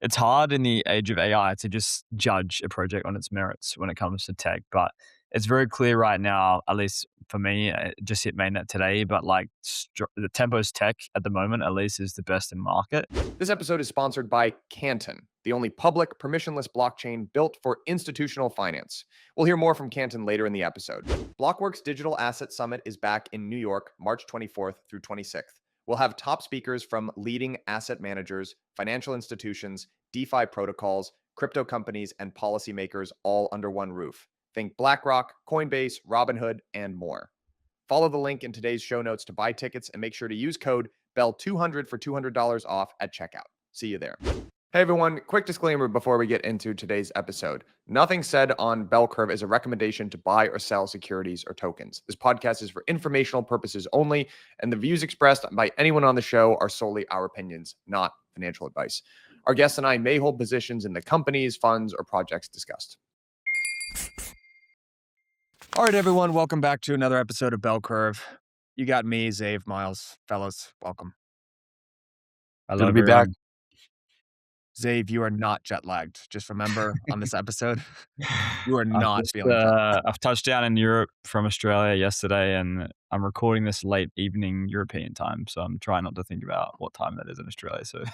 it's hard in the age of AI to just judge a project on its merits when it comes to tech, but it's very clear right now, at least for me, it just hit mainnet today, but like the Tempo's tech at the moment, at least, is the best in market. This episode is sponsored by Canton, the only public permissionless blockchain built for institutional finance. We'll hear more from Canton later in the episode. Blockworks Digital Asset Summit is back in New York, March 24th through 26th. We'll have top speakers from leading asset managers, financial institutions, DeFi protocols, crypto companies, and policymakers all under one roof. Think BlackRock, Coinbase, Robinhood, and more. Follow the link in today's show notes to buy tickets and make sure to use code BELL200 for $200 off at checkout. See you there. Hey everyone, quick disclaimer before we get into today's episode. Nothing said on Bell Curve is a recommendation to buy or sell securities or tokens. This podcast is for informational purposes only, and the views expressed by anyone on the show are solely our opinions, not financial advice. Our guests and I may hold positions in the companies, funds, or projects discussed. All right, everyone, welcome back to another episode of Bell Curve. You got me, Xavier, Myles, fellas, welcome. Good to be back. Xavier, you are not jet lagged. Just remember on this episode, you are I've not just, feeling jet lagged. I've touched down in Europe from Australia yesterday, and I'm recording this late evening European time, so I'm trying not to think about what time that is in Australia. So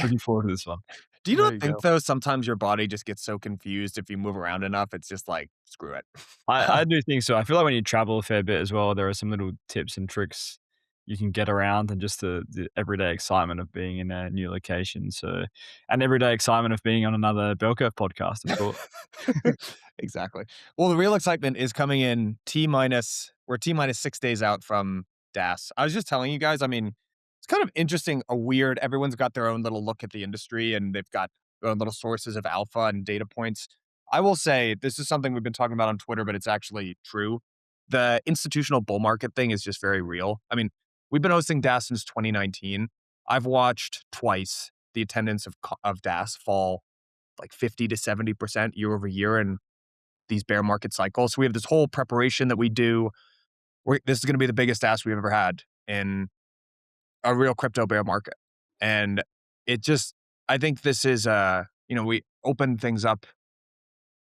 looking forward to this one. Do you There not you think, go. though, sometimes your body just gets so confused if you move around enough, it's just like, screw it. I do think so. I feel like when you travel a fair bit as well, there are some little tips and tricks you can get around, and just the everyday excitement of being in a new location. So, and everyday excitement of being on another Bell Curve podcast, of course. Exactly. Well, the real excitement is coming in we're T-minus 6 days out from DAS. I was just telling you guys, I mean, it's kind of interesting, everyone's got their own little look at the industry, and they've got their own little sources of alpha and data points. I will say, this is something we've been talking about on Twitter, but it's actually true. The institutional bull market thing is just very real. I mean, we've been hosting DAS since 2019. I've watched twice the attendance of DAS fall like 50 to 70% year over year in these bear market cycles. So we have this whole preparation that we do. This is going to be the biggest DAS we've ever had in a real crypto bear market. And I think this is, we opened things up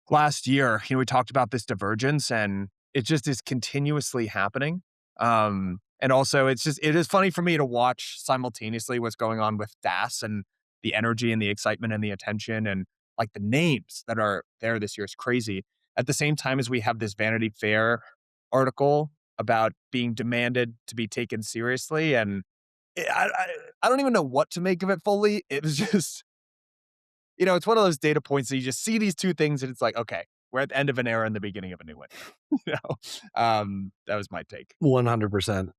last year. We talked about this divergence, and it just is continuously happening. And also it is funny for me to watch simultaneously what's going on with DAS and the energy and the excitement and the attention, and like the names that are there this year is crazy. At the same time as we have this Vanity Fair article about being demanded to be taken seriously, and I don't even know what to make of it fully. It was just, it's one of those data points that you just see these two things and it's like, okay, we're at the end of an era and the beginning of a new one. That was my take. 100%.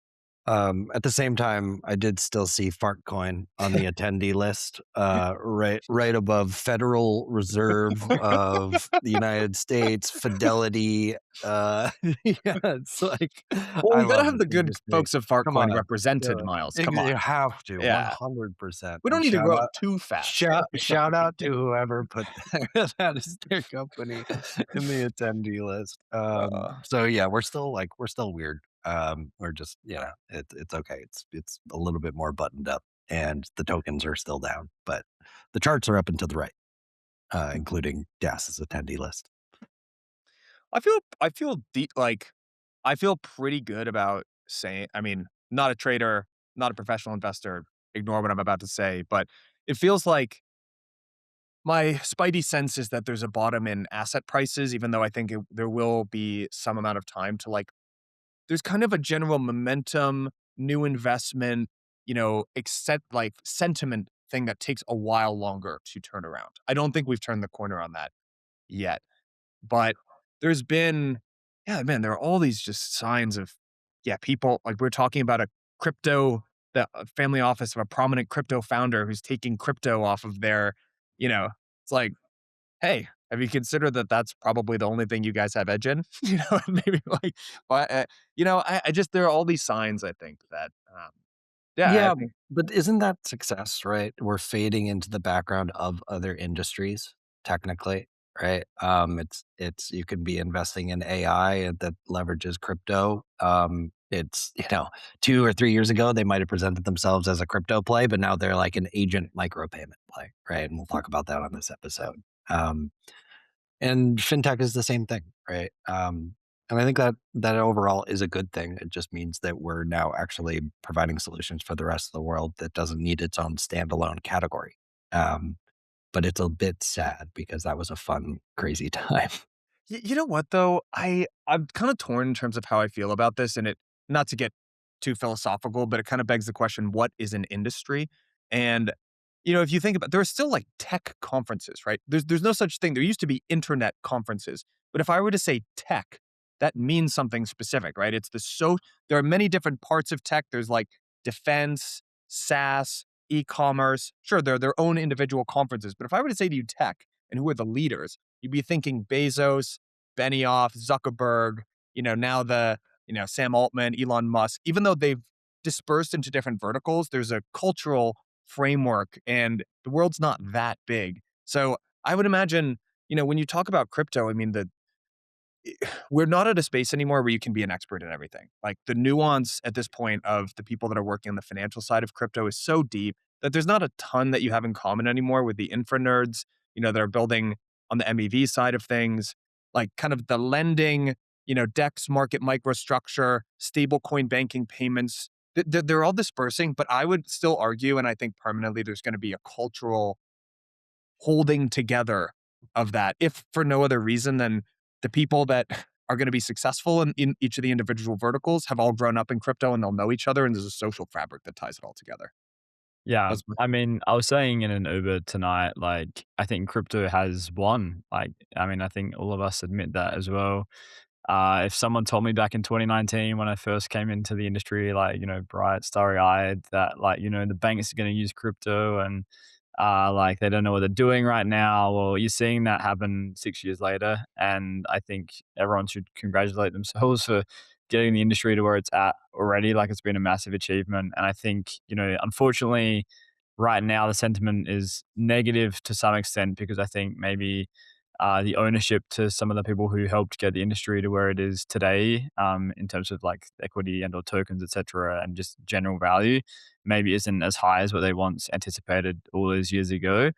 At the same time, I did still see Fartcoin on the attendee list, right above Federal Reserve of the United States, Fidelity. Yeah, it's like, Well, I we gotta love have the this good industry. folks of Come Fartcoin on, represented, yeah. Myles. Come on. You have to, Yeah. 100%. We don't And need to grow up too fast. shout out to whoever put that as their company in the attendee list. So yeah, we're still weird. We're just, it's okay. It's a little bit more buttoned up, and the tokens are still down, but the charts are up and to the right, including DAS's attendee list. I feel pretty good about saying, I mean, not a trader, not a professional investor, ignore what I'm about to say, but it feels like my spidey sense is that there's a bottom in asset prices, even though I think there will be some amount of time to there's kind of a general momentum, new investment, sentiment thing that takes a while longer to turn around. I don't think we've turned the corner on that yet, but there's been, man, there are all these just signs of, people like we're talking about the family office of a prominent crypto founder who's taking crypto off of their, it's like, hey, have you considered that that's probably the only thing you guys have edge in? Maybe but, I just, there are all these signs, I think that, I Yeah, think, but isn't that success, right? We're fading into the background of other industries, technically, right? It's you could be investing in AI that leverages crypto, It's, 2 or 3 years ago, they might have presented themselves as a crypto play, but now they're like an agent micropayment play, right? And we'll talk about that on this episode. Um, and fintech is the same thing, right? And I think that overall is a good thing. It just means that we're now actually providing solutions for the rest of the world that doesn't need its own standalone category. Um, but it's a bit sad because that was a fun, crazy time. You know what though? I'm kind of torn in terms of how I feel about this, and it not to get too philosophical, but it kind of begs the question: what is an industry? And if you think about, there are still like tech conferences, right? There's no such thing. There used to be internet conferences, but if I were to say tech, that means something specific, right? There are many different parts of tech. There's like defense, SaaS, e-commerce. Sure, they're their own individual conferences, but if I were to say to you tech and who are the leaders, you'd be thinking Bezos, Benioff, Zuckerberg, now Sam Altman, Elon Musk. Even though they've dispersed into different verticals, there's a cultural framework and the world's not that big. So I would imagine, when you talk about crypto, I mean, we're not at a space anymore where you can be an expert in everything. Like the nuance at this point of the people that are working on the financial side of crypto is so deep that there's not a ton that you have in common anymore with the infra nerds, that are building on the MEV side of things, like kind of the lending, DEX market microstructure, stablecoin banking payments. They're all dispersing, but I would still argue, and I think permanently there's going to be a cultural holding together of that, if for no other reason than the people that are going to be successful in each of the individual verticals have all grown up in crypto and they'll know each other. And there's a social fabric that ties it all together. Yeah, That's my- I mean, I was saying in an Uber tonight, like, I think crypto has won. Like, I mean, I think all of us admit that as well. If someone told me back in 2019 when I first came into the industry, like, bright, starry eyed, that, like, the banks are going to use crypto and, like, they don't know what they're doing right now. Well, you're seeing that happen 6 years later. And I think everyone should congratulate themselves for getting the industry to where it's at already. Like, it's been a massive achievement. And I think, unfortunately, right now the sentiment is negative to some extent because I think maybe the ownership to some of the people who helped get the industry to where it is today, in terms of like equity and or tokens, etc., and just general value, maybe isn't as high as what they once anticipated all those years ago.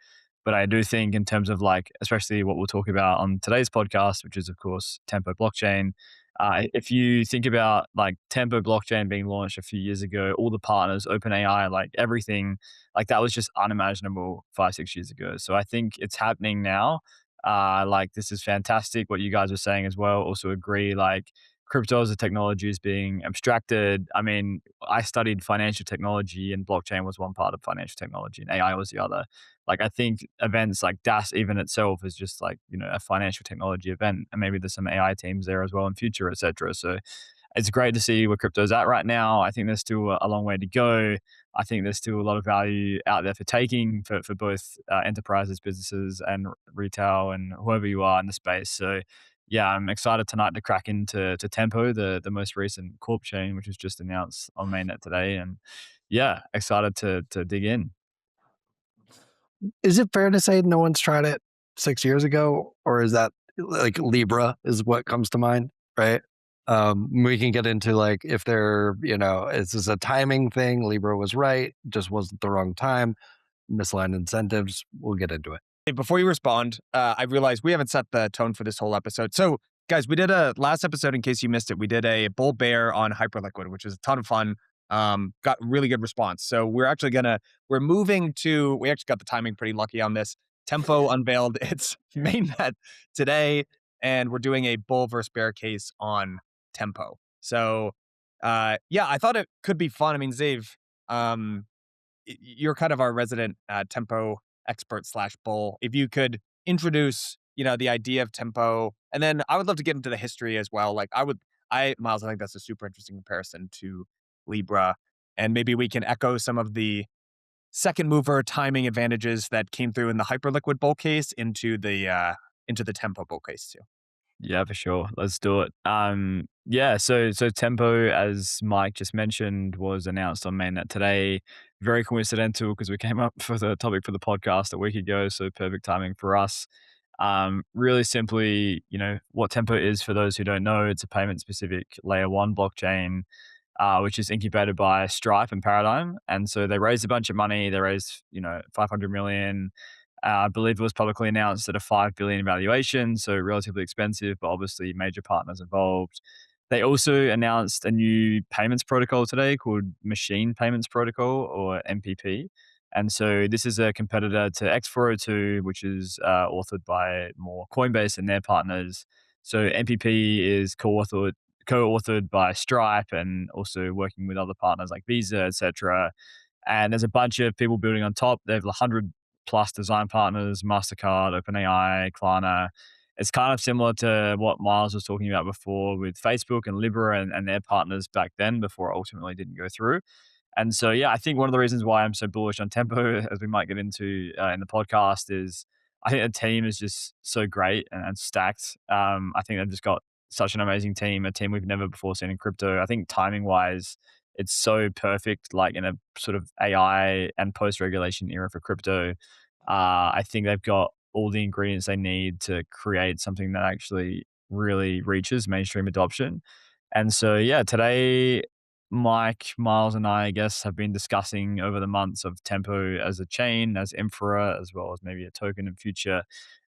But I do think in terms of like, especially what we'll talk about on today's podcast, which is of course Tempo blockchain. If you think about like Tempo blockchain being launched a few years ago, all the partners, OpenAI, like everything, like that was just unimaginable 5, 6 years ago. So I think it's happening now. Like this is fantastic. What you guys are saying as well. Also agree. Like crypto as a technology is being abstracted. I mean, I studied financial technology, and blockchain was one part of financial technology, and AI was the other. Like I think events like DAS even itself is just like a financial technology event, and maybe there's some AI teams there as well in future, etc. So it's great to see where crypto's at right now. I think there's still a long way to go. I think there's still a lot of value out there for taking for both enterprises, businesses, and retail, and whoever you are in the space. So, yeah, I'm excited tonight to crack into Tempo, the most recent corp chain, which was just announced on mainnet today, and yeah, excited to dig in. Is it fair to say no one's tried it 6 years ago, or is that like Libra is what comes to mind, right? We can get into like if they're, is this a timing thing? Libra was right, just wasn't the wrong time, misaligned incentives. We'll get into it. Hey, before you respond, I realized we haven't set the tone for this whole episode. So, guys, we did a last episode, in case you missed it, we did a bull bear on Hyperliquid, which was a ton of fun. Got really good response. So we're moving to, we actually got the timing pretty lucky on this. Tempo unveiled its mainnet today, and we're doing a bull versus bear case on Tempo. So, yeah, I thought it could be fun. I mean, Zave, um, you're kind of our resident tempo expert slash bull. If you could introduce, the idea of tempo, and then I would love to get into the history as well. Like Miles, I think that's a super interesting comparison to Libra, and maybe we can echo some of the second mover timing advantages that came through in the Hyperliquid bull case into the tempo bull case too. Yeah, for sure. Let's do it. Yeah, so Tempo, as Mike just mentioned, was announced on mainnet today. Very coincidental because we came up for the topic for the podcast a week ago, so perfect timing for us. Really simply, what Tempo is for those who don't know, it's a payment specific layer one blockchain. which is incubated by Stripe and Paradigm. And so they raised a bunch of money. They raised, 500 million. I believe it was publicly announced at a 5 billion valuation, so relatively expensive, but obviously major partners involved. They also announced a new payments protocol today called Machine Payments Protocol, or MPP. And so this is a competitor to X402, which is authored by more Coinbase and their partners. So MPP is co-authored by Stripe and also working with other partners like Visa, etc. And there's a bunch of people building on top. They have 100 plus design partners: Mastercard, OpenAI, Klarna. It's kind of similar to what Myles was talking about before with Facebook and Libra and their partners back then, before it ultimately didn't go through. And so, yeah, I think one of the reasons why I'm so bullish on Tempo, as we might get into in the podcast, is I think the team is just so great and stacked. I think they've just got such an amazing team, a team we've never before seen in crypto. I think timing wise, it's so perfect, like in a sort of AI and post regulation era for crypto. I think they've got all the ingredients they need to create something that actually really reaches mainstream adoption. And so, yeah, today Mike, Myles, and I guess, have been discussing over the months of Tempo as a chain, as infra, as well as maybe a token in future.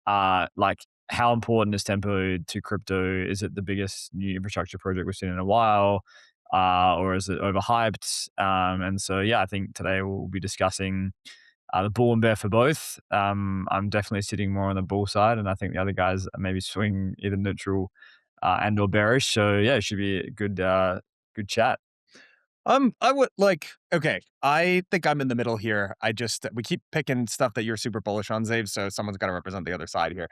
Like, how important is Tempo to crypto? Is it the biggest new infrastructure project we've seen in a while? Or is it overhyped? And so, yeah, I think today we'll be discussing the bull and bear for both. I'm definitely sitting more on the bull side, and I think the other guys maybe swing either neutral and or bearish. So yeah, it should be a good chat. I would like, okay, I think I'm in the middle here. We keep picking stuff that you're super bullish on, Zave, so someone's got to represent the other side here.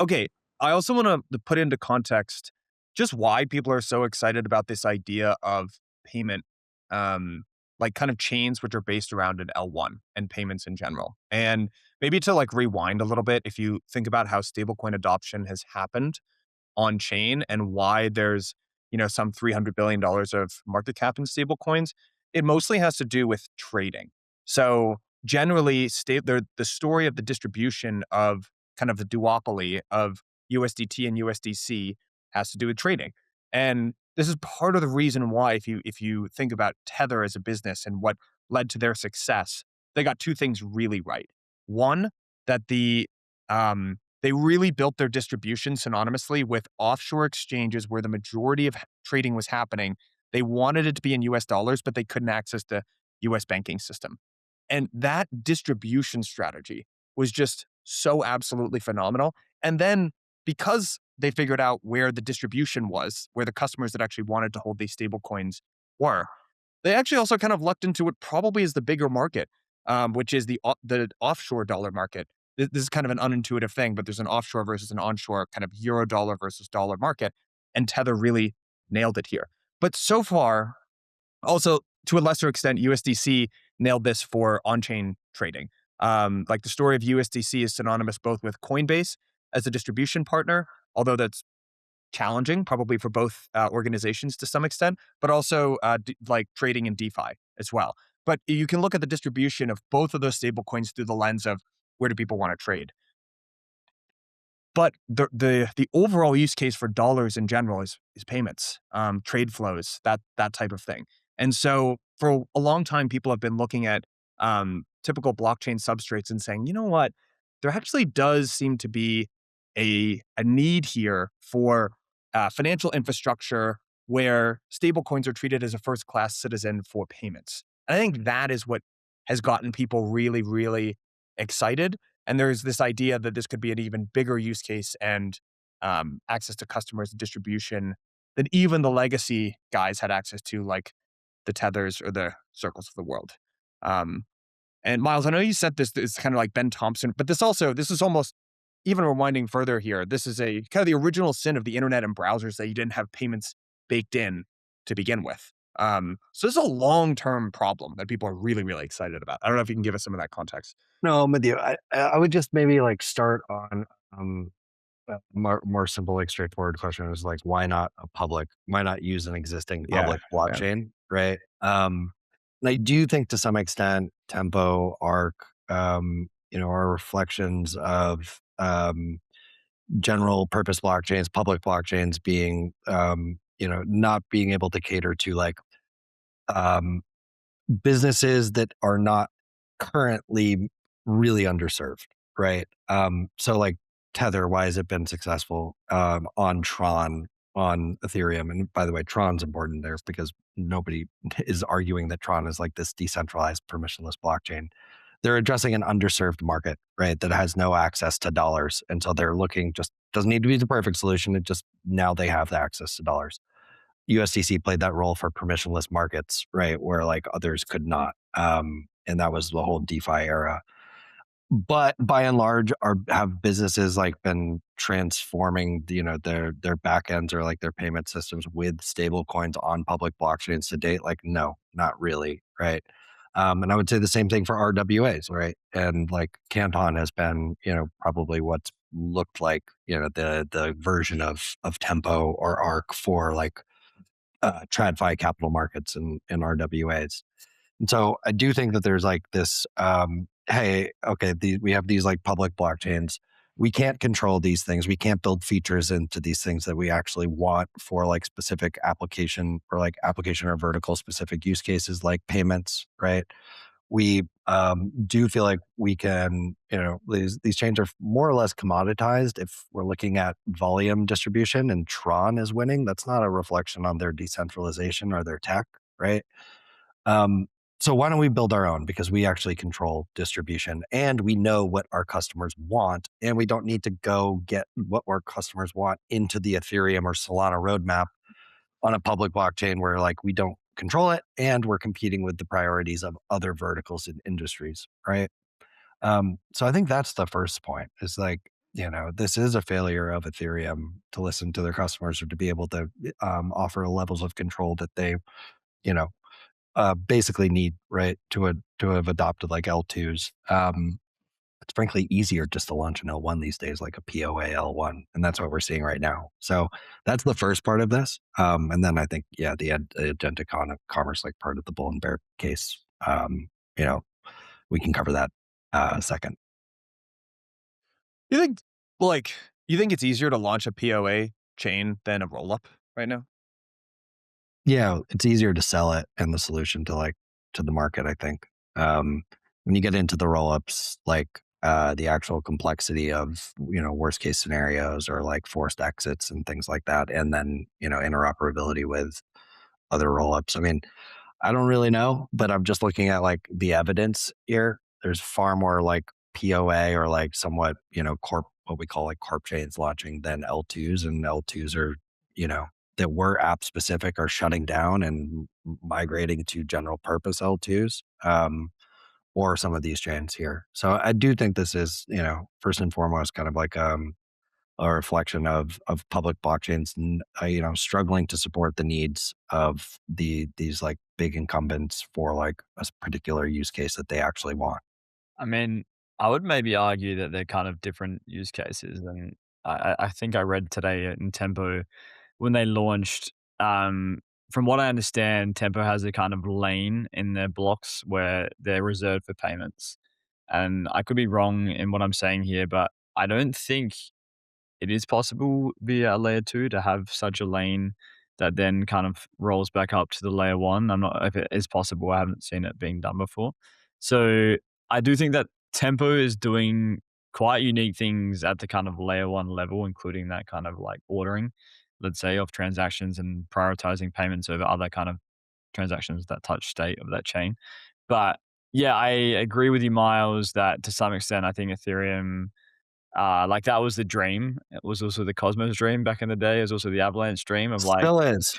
Okay, I also want to put into context just why people are so excited about this idea of payment, um, like kind of chains which are based around an L1 and payments in general. And maybe to like rewind a little bit, if you think about how stablecoin adoption has happened on chain and why there's, some $300 billion of market cap in stable coins, it mostly has to do with trading. So generally, the story of the distribution of kind of the duopoly of USDT and USDC has to do with trading. And this is part of the reason why, if you think about Tether as a business and what led to their success, they got two things really right. One, that they really built their distribution synonymously with offshore exchanges where the majority of trading was happening. They wanted it to be in US dollars, but they couldn't access the US banking system. And that distribution strategy was just so absolutely phenomenal. And then because they figured out where the distribution was, where the customers that actually wanted to hold these stable coins were, they actually also kind of lucked into what probably is the bigger market, which is the offshore dollar market. This is kind of an unintuitive thing, but there's an offshore versus an onshore kind of euro dollar versus dollar market, and Tether really nailed it here. But so far, also to a lesser extent, USDC nailed this for on-chain trading. Like the story of USDC is synonymous both with Coinbase as a distribution partner, although that's challenging, probably for both organizations to some extent, but also like trading in DeFi as well. But you can look at the distribution of both of those stablecoins through the lens of where do people want to trade. But the overall use case for dollars in general is payments, trade flows, that type of thing. And so for a long time, people have been looking at typical blockchain substrates and saying, you know what, there actually does seem to be a need here for financial infrastructure where stablecoins are treated as a first class citizen for payments. And I think that is what has gotten people really, really excited. And there's this idea that this could be an even bigger use case and access to customers and distribution that even the legacy guys had access to, like the Tethers or the Circles of the world. Um, and Myles, I know you said this is kind of like Ben Thompson, but this is almost even rewinding further here. This is a kind of the original sin of the internet and browsers that you didn't have payments baked in to begin with. So this is a long-term problem that people are really, really excited about. I don't know if you can give us some of that context. No, I'm with you. I would just maybe like start on a more simple, like straightforward question is like, why not use an existing Yeah, public yeah. blockchain, right? And I do think to some extent, Tempo, Arc, are reflections of general purpose blockchains, public blockchains being, not being able to cater to like um, businesses that are not currently really underserved, right? So like Tether, why has it been successful on Tron, on Ethereum? And by the way, Tron's important there because nobody is arguing that Tron is like this decentralized permissionless blockchain. They're addressing an underserved market, right? That has no access to dollars. And so they're looking, just doesn't need to be the perfect solution. It just now they have the access to dollars. USDC played that role for permissionless markets, right? Where like others could not. And that was the whole DeFi era. But by and large, are have businesses like been transforming, their backends or like their payment systems with stable coins on public blockchains to date? Like, no, not really, right? And I would say the same thing for RWAs, right? And like Canton has been, probably what's looked like, the version of Tempo or Arc for like TradFi capital markets and RWAs. And so I do think that there's like this, hey, okay, we have these like public blockchains. We can't control these things. We can't build features into these things that we actually want for like specific application or like application or vertical specific use cases like payments, right? We do feel like we can, these chains are more or less commoditized. If we're looking at volume distribution and Tron is winning, that's not a reflection on their decentralization or their tech, right? Um, so why don't we build our own? Because we actually control distribution and we know what our customers want, and we don't need to go get what our customers want into the Ethereum or Solana roadmap on a public blockchain where like we don't control it and we're competing with the priorities of other verticals and industries, right? So I think that's the first point. Is like, this is a failure of Ethereum to listen to their customers or to be able to offer levels of control that they, you know, basically need, right, to have adopted like L2s. It's frankly easier just to launch an L1 these days, like a POA L1, and that's what we're seeing right now. So that's the first part of this, and then I think, yeah, the agentic commerce, like part of the bull and bear case. You know, we can cover that second. You think, like, you think it's easier to launch a POA chain than a rollup right now? Yeah, it's easier to sell it and the solution to like to the market, I think. When you get into the roll-ups, like the actual complexity of, worst case scenarios or like forced exits and things like that, and then, interoperability with other roll-ups. I mean, I don't really know, but I'm just looking at like the evidence here. There's far more like POA or like somewhat, corp, what we call like corp chains launching than L2s, and L2s are, that were app specific are shutting down and migrating to general purpose L2s, or some of these chains here. So I do think this is, first and foremost, kind of like a reflection of public blockchains, struggling to support the needs of these like big incumbents for like a particular use case that they actually want. I mean, I would maybe argue that they're kind of different use cases, and I think I read today in Tempo when they launched. From what I understand, Tempo has a kind of lane in their blocks where they're reserved for payments, and I could be wrong in what I'm saying here, but I don't think it is possible via a layer 2 to have such a lane that then kind of rolls back up to the layer 1. I'm not if it is possible, I haven't seen it being done before. So, I do think that Tempo is doing quite unique things at the kind of layer 1 level, including that kind of, like, ordering, let's say, of transactions and prioritizing payments over other kind of transactions that touch state of that chain. But, yeah, I agree with you, Miles, that to some extent, I think Ethereum like that was the dream. It was also the Cosmos dream back in the day. It was also the Avalanche dream of like, Still is,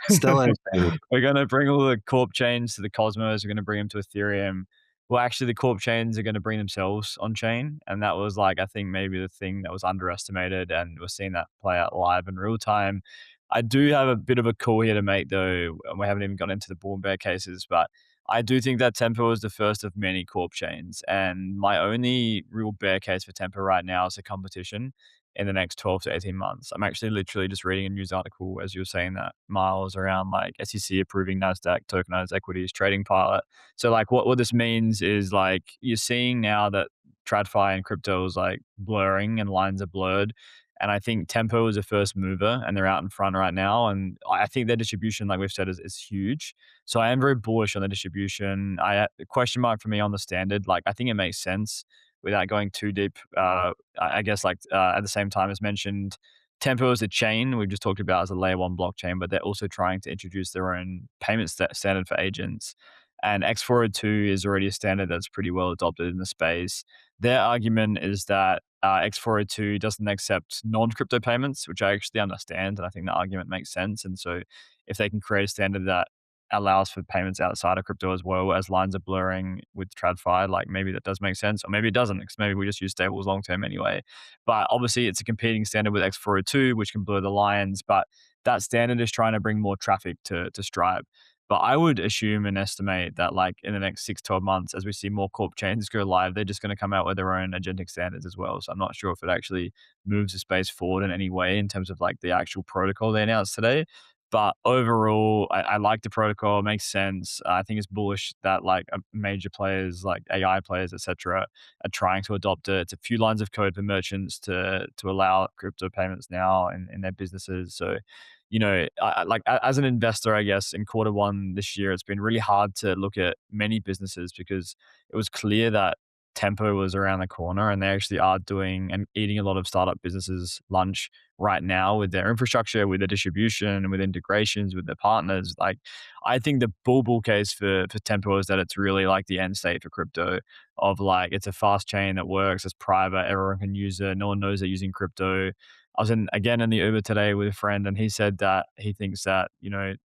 baby. we're gonna bring all the corp chains to the Cosmos. We're gonna bring them to Ethereum. Well, actually, the corp chains are gonna bring themselves on chain, and that was like I think maybe the thing that was underestimated, and we're seeing that play out live in real time. I do have a bit of a call here to make though, and we haven't even got into the bull and bear cases, but I do think that Tempo is the first of many corp chains, and my only real bear case for Tempo right now is the competition in the next 12 to 18 months. I'm actually literally just reading a news article as you were saying that, Miles, around like SEC approving NASDAQ tokenized equities trading pilot. So like what this means is like you're seeing now that TradFi and crypto is like blurring and lines are blurred. And I think Tempo is a first mover and they're out in front right now. And I think their distribution, like we've said, is huge. So I am very bullish on the distribution. Question mark for me on the standard. Like, I think it makes sense without going too deep. I guess, like, at the same time as mentioned, Tempo is a chain we've just talked about as a layer one blockchain, but they're also trying to introduce their own payment standard for agents. And X402 is already a standard that's pretty well adopted in the space. Their argument is that X402 doesn't accept non-crypto payments, which I actually understand, and I think the argument makes sense. And so, if they can create a standard that allows for payments outside of crypto as well as lines are blurring with TradFi, like maybe that does make sense, or maybe it doesn't, because maybe we just use stables long term anyway. But obviously, it's a competing standard with X402, which can blur the lines. But that standard is trying to bring more traffic to Stripe. But I would assume and estimate that, like, in the next 6, 12 months, as we see more corp chains go live, they're just going to come out with their own agentic standards as well. So I'm not sure if it actually moves the space forward in any way in terms of like the actual protocol they announced today. But overall, I like the protocol. It makes sense. I think it's bullish that like major players, like AI players, etc., are trying to adopt it. It's a few lines of code for merchants to allow crypto payments now in their businesses. So, as an investor, I guess in quarter 1 this year, it's been really hard to look at many businesses because it was clear that Tempo was around the corner and they actually are doing and eating a lot of startup businesses lunch right now with their infrastructure, with their distribution, with integrations, with their partners. Like, I think the bull case for Tempo is that it's really like the end state for crypto of like, it's a fast chain that works, it's private, everyone can use it, no one knows they're using crypto. I was again in the Uber today with a friend, and he said that he thinks that,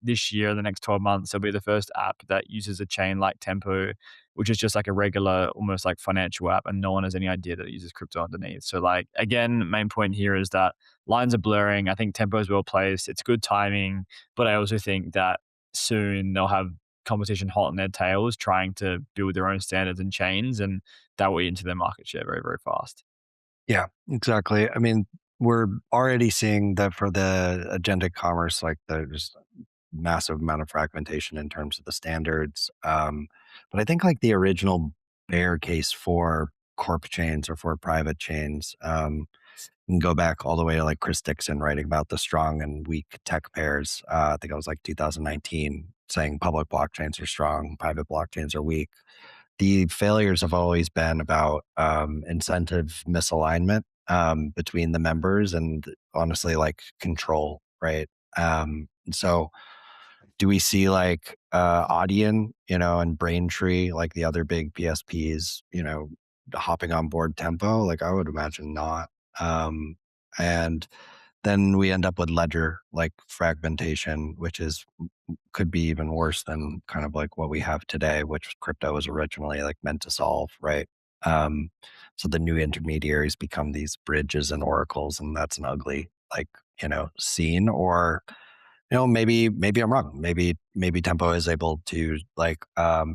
this year, the next 12 months, there'll be the first app that uses a chain like Tempo, which is just like a regular, almost like financial app, and no one has any idea that it uses crypto underneath. So, like, again, main point here is that lines are blurring. I think Tempo is well placed. It's good timing, but I also think that soon they'll have competition hot on their tails trying to build their own standards and chains, and that will eat into their market share very, very fast. Yeah, exactly. I mean, we're already seeing that for the agentic commerce, like there's massive amount of fragmentation in terms of the standards. But I think like the original bear case for corp chains or for private chains, you can go back all the way to like Chris Dixon writing about the strong and weak tech pairs. I think it was like 2019, saying public blockchains are strong, private blockchains are weak. The failures have always been about incentive misalignment between the members and honestly like control, right? So do we see like Audion, and Braintree, like the other big PSPs, hopping on board Tempo? Like I would imagine not. And then we end up with ledger like fragmentation, which is could be even worse than kind of like what we have today, which crypto was originally like meant to solve, right? Um, so the new intermediaries become these bridges and oracles, and that's an ugly like scene. Or maybe I'm wrong. Maybe Tempo is able to like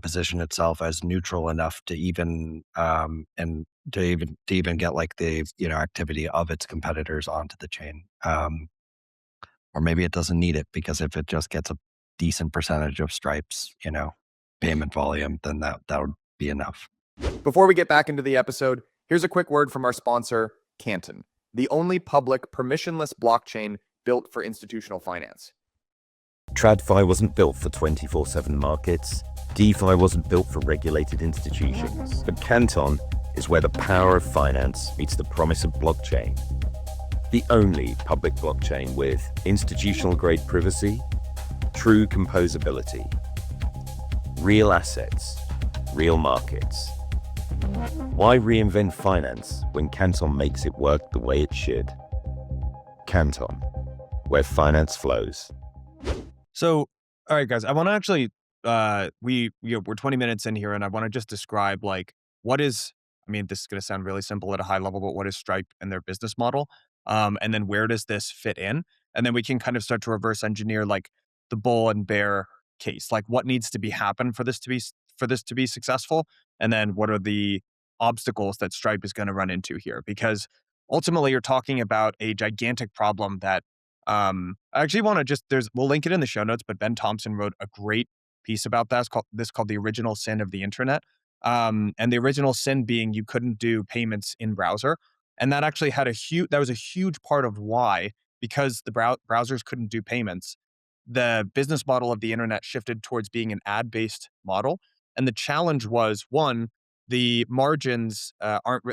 position itself as neutral enough to even and to even get like the activity of its competitors onto the chain. Or maybe it doesn't need it because if it just gets a decent percentage of Stripe's payment volume, then that would be enough. Before we get back into the episode, here's a quick word from our sponsor, Canton, the only public permissionless blockchain built for institutional finance. TradFi wasn't built for 24/7 markets. DeFi wasn't built for regulated institutions. But Canton is where the power of finance meets the promise of blockchain. The only public blockchain with institutional-grade privacy, true composability, real assets, real markets. Why reinvent finance when Canton makes it work the way it should? Canton, where finance flows. So, all right, guys, I want to actually, we're 20 minutes in here, and I want to just describe like what is. I mean, this is going to sound really simple at a high level, but what is Stripe and their business model? And then where does this fit in? And then we can kind of start to reverse engineer like the bull and bear case, like what needs to be happen for this to be successful, and then what are the obstacles that Stripe is going to run into here? Because ultimately, you're talking about a gigantic problem that I actually want to we'll link it in the show notes, but Ben Thompson wrote a great piece about that. It's called The Original Sin of the Internet. And the original sin being you couldn't do payments in browser. And that actually had that was a huge part of why, because the browsers couldn't do payments, the business model of the internet shifted towards being an ad-based model. And the challenge was, one, the margins aren't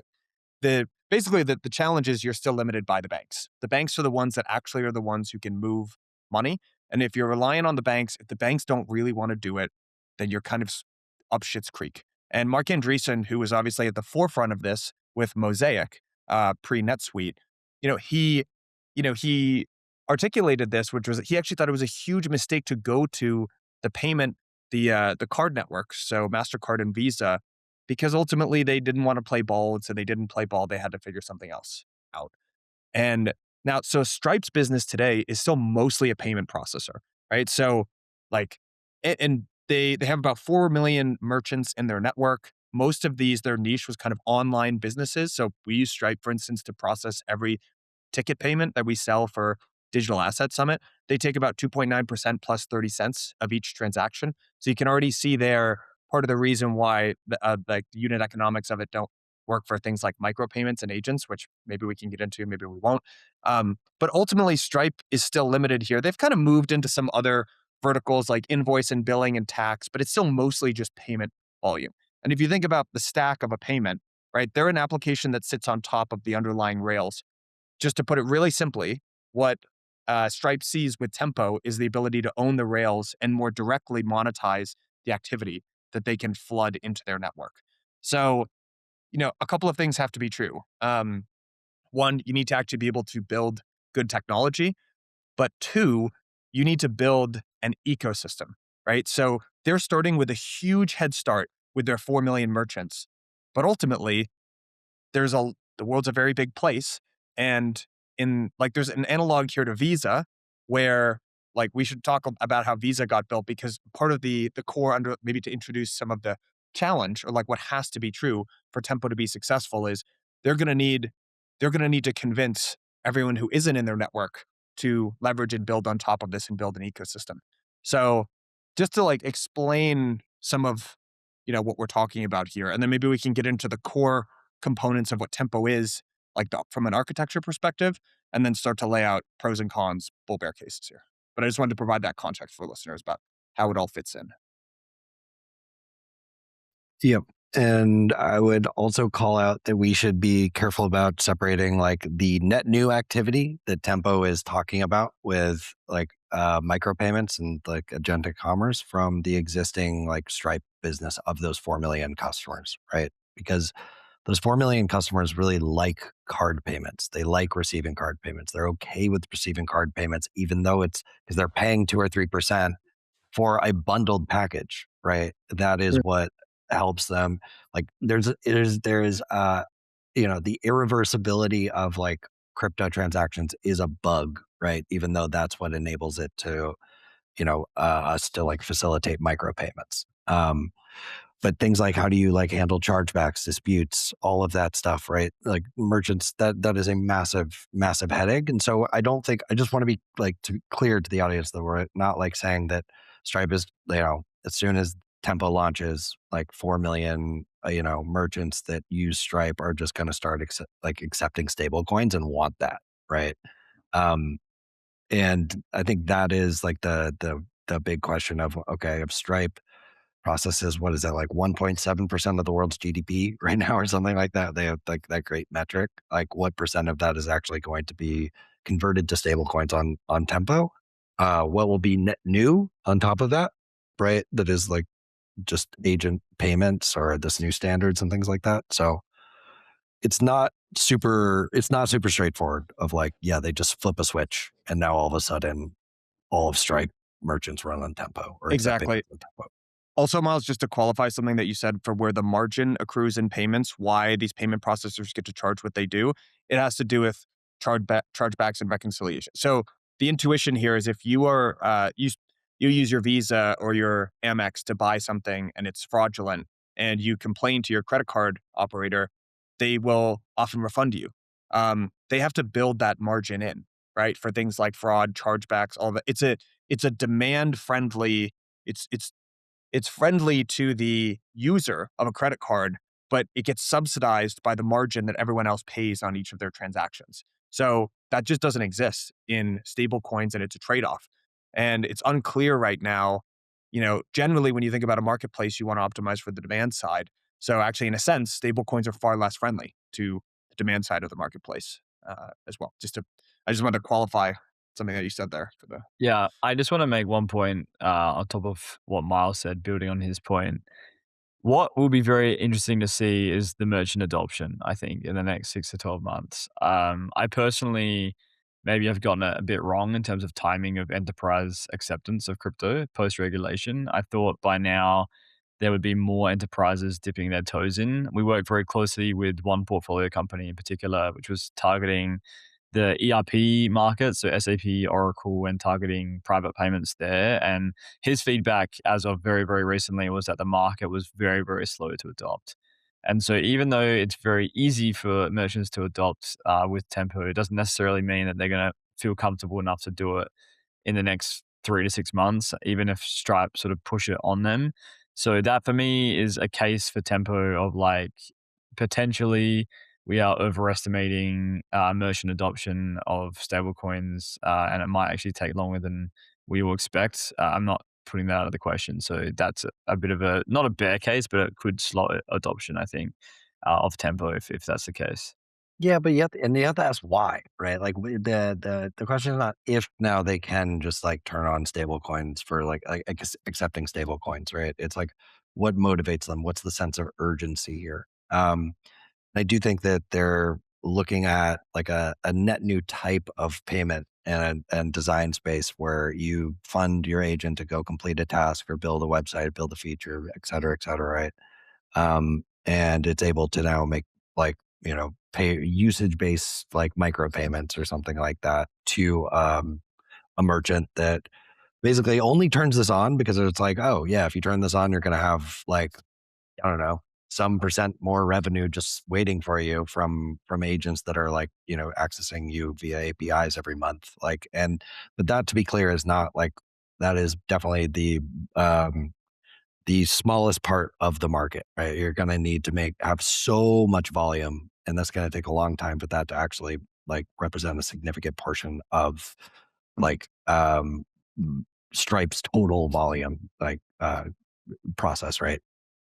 basically the challenge is you're still limited by the banks. The banks are the ones that actually are the ones who can move money. And if you're relying on the banks, if the banks don't really want to do it, then you're kind of up shit's creek. And Mark Andreessen, who was obviously at the forefront of this with Mosaic, pre NetSuite, he articulated this, which was he actually thought it was a huge mistake to go to the payment, the card networks, so Mastercard and Visa, because ultimately they didn't want to play ball, and so they didn't play ball. They had to figure something else out. And now, so Stripe's business today is still mostly a payment processor, right? So, like, and they have about 4 million merchants in their network. Most of these, their niche was kind of online businesses. So we use Stripe, for instance, to process every ticket payment that we sell for Digital Asset Summit. They take about 2.9% plus 30 cents of each transaction. So you can already see there part of the reason why like the unit economics of it don't work for things like micropayments and agents, which maybe we can get into, maybe we won't. But ultimately, Stripe is still limited here. They've kind of moved into some other verticals like invoice and billing and tax, but it's still mostly just payment volume. And if you think about the stack of a payment, right, they're an application that sits on top of the underlying rails. Just to put it really simply, what Stripe sees with Tempo is the ability to own the rails and more directly monetize the activity that they can flood into their network. So, a couple of things have to be true. One, you need to actually be able to build good technology, but two, you need to build an ecosystem, right? So they're starting with a huge head start with their 4 million merchants, but ultimately the world's a very big place. And there's an analog here to Visa where like we should talk about how Visa got built, because part of the core under maybe to introduce some of the challenge or like what has to be true for Tempo to be successful is they're going to need they're going to need to convince everyone who isn't in their network to leverage and build on top of this and build an ecosystem. So just to like explain some of what we're talking about here, and then maybe we can get into the core components of what Tempo is, like from an architecture perspective, and then start to lay out pros and cons, bull bear cases here. But I just wanted to provide that context for listeners about how it all fits in. Yep. And I would also call out that we should be careful about separating like the net new activity that Tempo is talking about with like micropayments and like agentic commerce from the existing like Stripe business of those 4 million customers, right? Because those 4 million customers really like card payments. They like receiving card payments. They're okay with receiving card payments, even though it's because they're paying 2 or 3% for a bundled package, right? That is what helps them. Like the irreversibility of like crypto transactions is a bug, right? Even though that's what enables it to, us to like facilitate micropayments. But things like how do you like handle chargebacks, disputes, all of that stuff, right? Like merchants, that is a massive, massive headache. And so I just want to be like clear to the audience that we're not like saying that Stripe is, as soon as Tempo launches, like 4 million, merchants that use Stripe are just going to start accepting stable coins and want that, right? Um, and I think that is like the big question of, okay, if Stripe processes, what is that, like 1.7% of the world's GDP right now or something like that. They have like that great metric. Like what percent of that is actually going to be converted to stable coins on Tempo? What will be net new on top of that, right? That is like just agent payments or this new standards and things like that. So it's not super straightforward of like, yeah, they just flip a switch and now all of a sudden all of Stripe merchants run on Tempo or accept Exactly. payments on Tempo. Also, Myles, just to qualify something that you said for where the margin accrues in payments, why these payment processors get to charge what they do, it has to do with chargebacks and reconciliation. So the intuition here is if you are you use your Visa or your Amex to buy something and it's fraudulent, and you complain to your credit card operator, they will often refund you. They have to build that margin in, right, for things like fraud, chargebacks, all that. It's a demand friendly. It's friendly to the user of a credit card, but it gets subsidized by the margin that everyone else pays on each of their transactions. So that just doesn't exist in stable coins, and it's a trade-off. And it's unclear right now. Generally, when you think about a marketplace, you want to optimize for the demand side. So actually, in a sense, stable coins are far less friendly to the demand side of the marketplace as well. I just wanted to qualify something that you said there for the. Yeah, I just want to make one point on top of what Miles said, building on his point. What will be very interesting to see is the merchant adoption, I think, in the next 6 to 12 months. I personally maybe have gotten it a bit wrong in terms of timing of enterprise acceptance of crypto post-regulation. I thought by now there would be more enterprises dipping their toes in. We worked very closely with one portfolio company in particular, which was targeting the ERP market, so SAP, Oracle, and targeting private payments there. And his feedback as of very, very recently was that the market was very, very slow to adopt. And so even though it's very easy for merchants to adopt with Tempo, it doesn't necessarily mean that they're going to feel comfortable enough to do it in the next 3 to 6 months, even if Stripe sort of push it on them. So that for me is a case for Tempo of like potentially we are overestimating merchant adoption of stablecoins, and it might actually take longer than we will expect. I'm not putting that out of the question. So that's a bit of a not a bear case, but it could slow adoption, I think, of Tempo if that's the case. Yeah, but you have to ask why, right? Like the question is not if now they can just like turn on stable coins for like accepting stable coins, right? It's like what motivates them? What's the sense of urgency here? I do think that they're looking at like a net new type of payment and design space where you fund your agent to go complete a task or build a website, build a feature, et cetera, right? And it's able to now make like, pay usage based like micropayments or something like that to a merchant that basically only turns this on because it's like, oh yeah, if you turn this on, you're going to have like, I don't know, some percent more revenue just waiting for you from agents that are like, accessing you via APIs every month. Like, but that to be clear is not like that is definitely the smallest part of the market, right? You're going to need to have so much volume, and that's going to take a long time for that to actually like represent a significant portion of like Stripe's total volume, like process, right?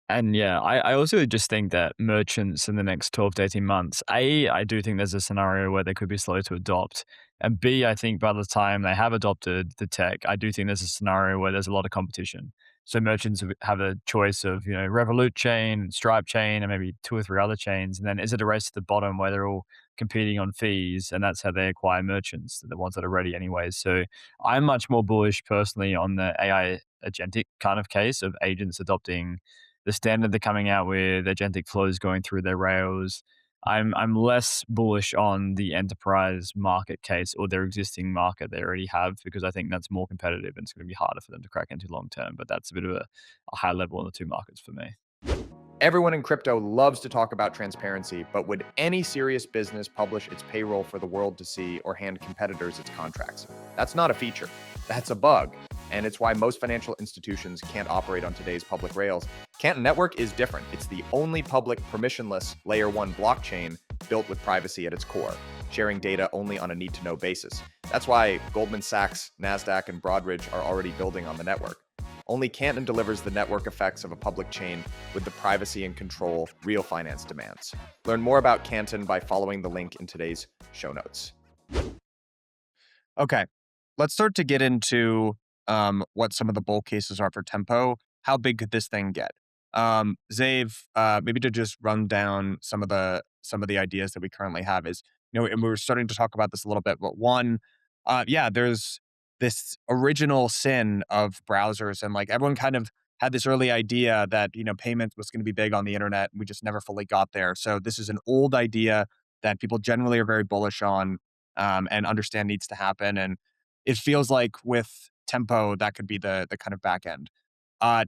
And yeah, I also just think that merchants in the next 12 to 18 months, A, I do think there's a scenario where they could be slow to adopt. And B, I think by the time they have adopted the tech, I do think there's a scenario where there's a lot of competition. So merchants have a choice of, Revolut chain, Stripe chain, and maybe two or three other chains. And then is it a race to the bottom where they're all competing on fees? And that's how they acquire merchants, the ones that are ready anyways. So I'm much more bullish personally on the AI agentic kind of case of agents adopting the standard they're coming out with, agentic flows going through their rails. I'm less bullish on the enterprise market case or their existing market they already have because I think that's more competitive and it's going to be harder for them to crack into long term. But that's a bit of a high level on the two markets for me. Everyone in crypto loves to talk about transparency, but would any serious business publish its payroll for the world to see or hand competitors its contracts? That's not a feature. That's a bug. And it's why most financial institutions can't operate on today's public rails. Canton Network is different. It's the only public permissionless layer 1 blockchain built with privacy at its core, sharing data only on a need-to-know basis. That's why Goldman Sachs, NASDAQ, and Broadridge are already building on the network. Only Canton delivers the network effects of a public chain with the privacy and control real finance demands. Learn more about Canton by following the link in today's show notes. Okay, let's start to get into what some of the bull cases are for Tempo. How big could this thing get? Zave, maybe to just run down some of the ideas that we currently have is, and we were starting to talk about this a little bit, but one, there's this original sin of browsers, and like everyone kind of had this early idea that payments was going to be big on the internet. We just never fully got there. So this is an old idea that people generally are very bullish on and understand needs to happen. And it feels like with Tempo, that could be the kind of back end.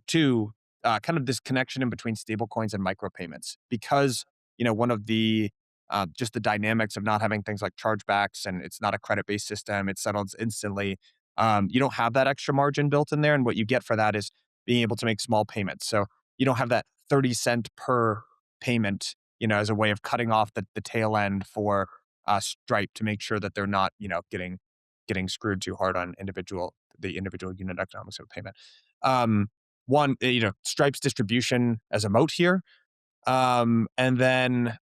Two, kind of this connection in between stablecoins and micropayments, because one of the just the dynamics of not having things like chargebacks, and it's not a credit-based system, it settles instantly. You don't have that extra margin built in there, and what you get for that is being able to make small payments. So you don't have that 30 cent per payment, as a way of cutting off the tail end for Stripe to make sure that they're not, getting screwed too hard on the individual unit economics of payment. One, Stripe's distribution as a moat here, and then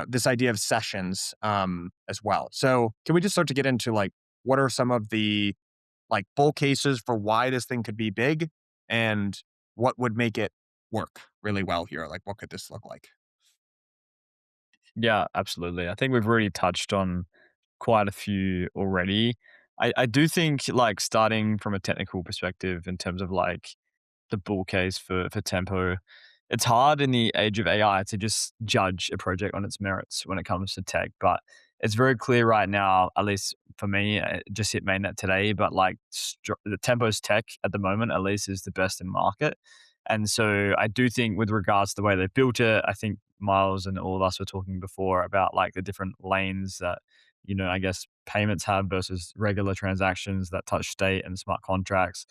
this idea of sessions as well. So can we just start to get into like what are some of the like bull cases for why this thing could be big and what would make it work really well here? Like what could this look like? Yeah, absolutely. I think we've already touched on quite a few already. I do think like starting from a technical perspective in terms of like the bull case for Tempo. It's hard in the age of AI to just judge a project on its merits when it comes to tech, but it's very clear right now, at least for me, it just hit mainnet today, but like the Tempo's tech at the moment, at least, is the best in market. And so I do think with regards to the way they built it, I think Myles and all of us were talking before about like the different lanes that, I guess payments have versus regular transactions that touch state and smart contracts.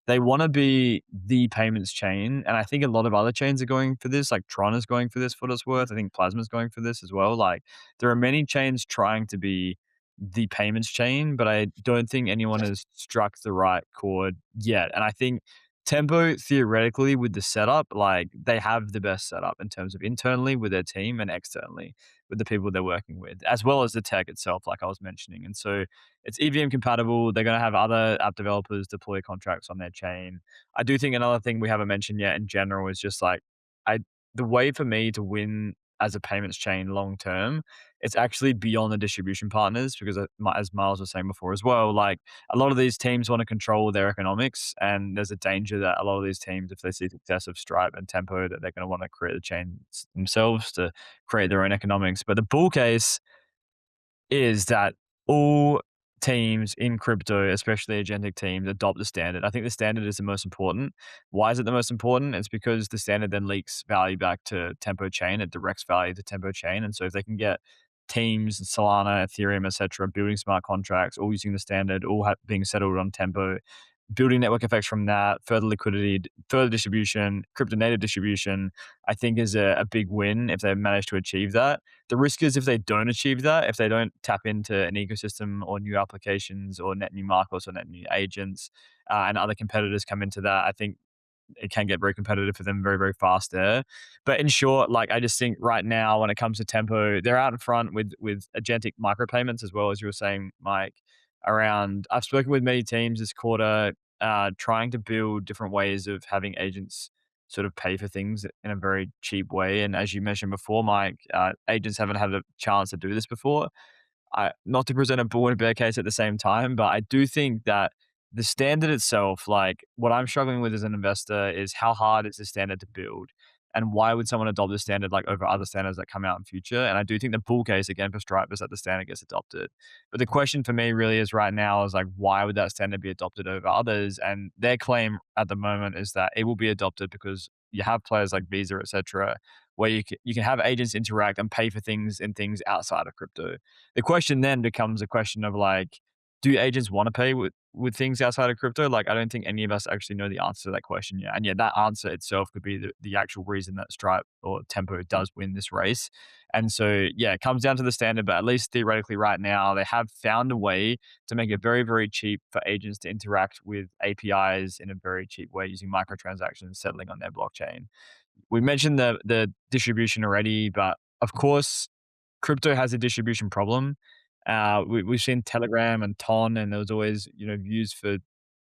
They want to be the payments chain, and I think a lot of other chains are going for this. Like Tron is going for this for what it's worth. I think Plasma's going for this as well. Like there are many chains trying to be the payments chain, but I don't think anyone has struck the right chord yet. And I think Tempo theoretically with the setup, like they have the best setup in terms of internally with their team and externally with the people they're working with, as well as the tech itself, like I was mentioning. And so it's EVM compatible. They're going to have other app developers deploy contracts on their chain. I do think another thing we haven't mentioned yet in general is just like I the way for me to win as a payments chain long term, it's actually beyond the distribution partners because as Myles was saying before as well, like a lot of these teams want to control their economics, and there's a danger that a lot of these teams, if they see success of Stripe and Tempo, that they're going to want to create the chain themselves to create their own economics. But the bull case is that all teams in crypto, especially agentic teams, adopt the standard. I think the standard is the most important. Why is it the most important? It's because the standard then leaks value back to Tempo Chain. It directs value to Tempo Chain. And so if they can get teams, Solana, Ethereum, etc., building smart contracts, all using the standard, all being settled on Tempo, building network effects from that, further liquidity, further distribution, crypto native distribution, I think is a big win if they manage to achieve that. The risk is if they don't achieve that, if they don't tap into an ecosystem or new applications or net new markets or net new agents, and other competitors come into that, I think it can get very competitive for them very, very fast there. But in short, like I just think right now when it comes to Tempo, they're out in front with agentic micropayments as well as you were saying, Mike. Around, I've spoken with many teams this quarter, trying to build different ways of having agents sort of pay for things in a very cheap way. And as you mentioned before, Mike, agents haven't had a chance to do this before. Not to present a bull and a bear case at the same time, but I do think that the standard itself, like what I'm struggling with as an investor, is how hard is the standard to build, and why would someone adopt the standard like over other standards that come out in future? And I do think the bull case again for Stripe is that the standard gets adopted. But the question for me really is right now is like why would that standard be adopted over others? And their claim at the moment is that it will be adopted because you have players like Visa, etc., where you can have agents interact and pay for things in things outside of crypto. The question then becomes a question of like, do agents want to pay with things outside of crypto? Like, I don't think any of us actually know the answer to that question yet. And yeah, that answer itself could be the actual reason that Stripe or Tempo does win this race. And so, yeah, it comes down to the standard, but at least theoretically right now, they have found a way to make it very, very cheap for agents to interact with APIs in a very cheap way using microtransactions settling on their blockchain. We mentioned the distribution already, but of course, crypto has a distribution problem. We've seen Telegram and Ton, and there was always views for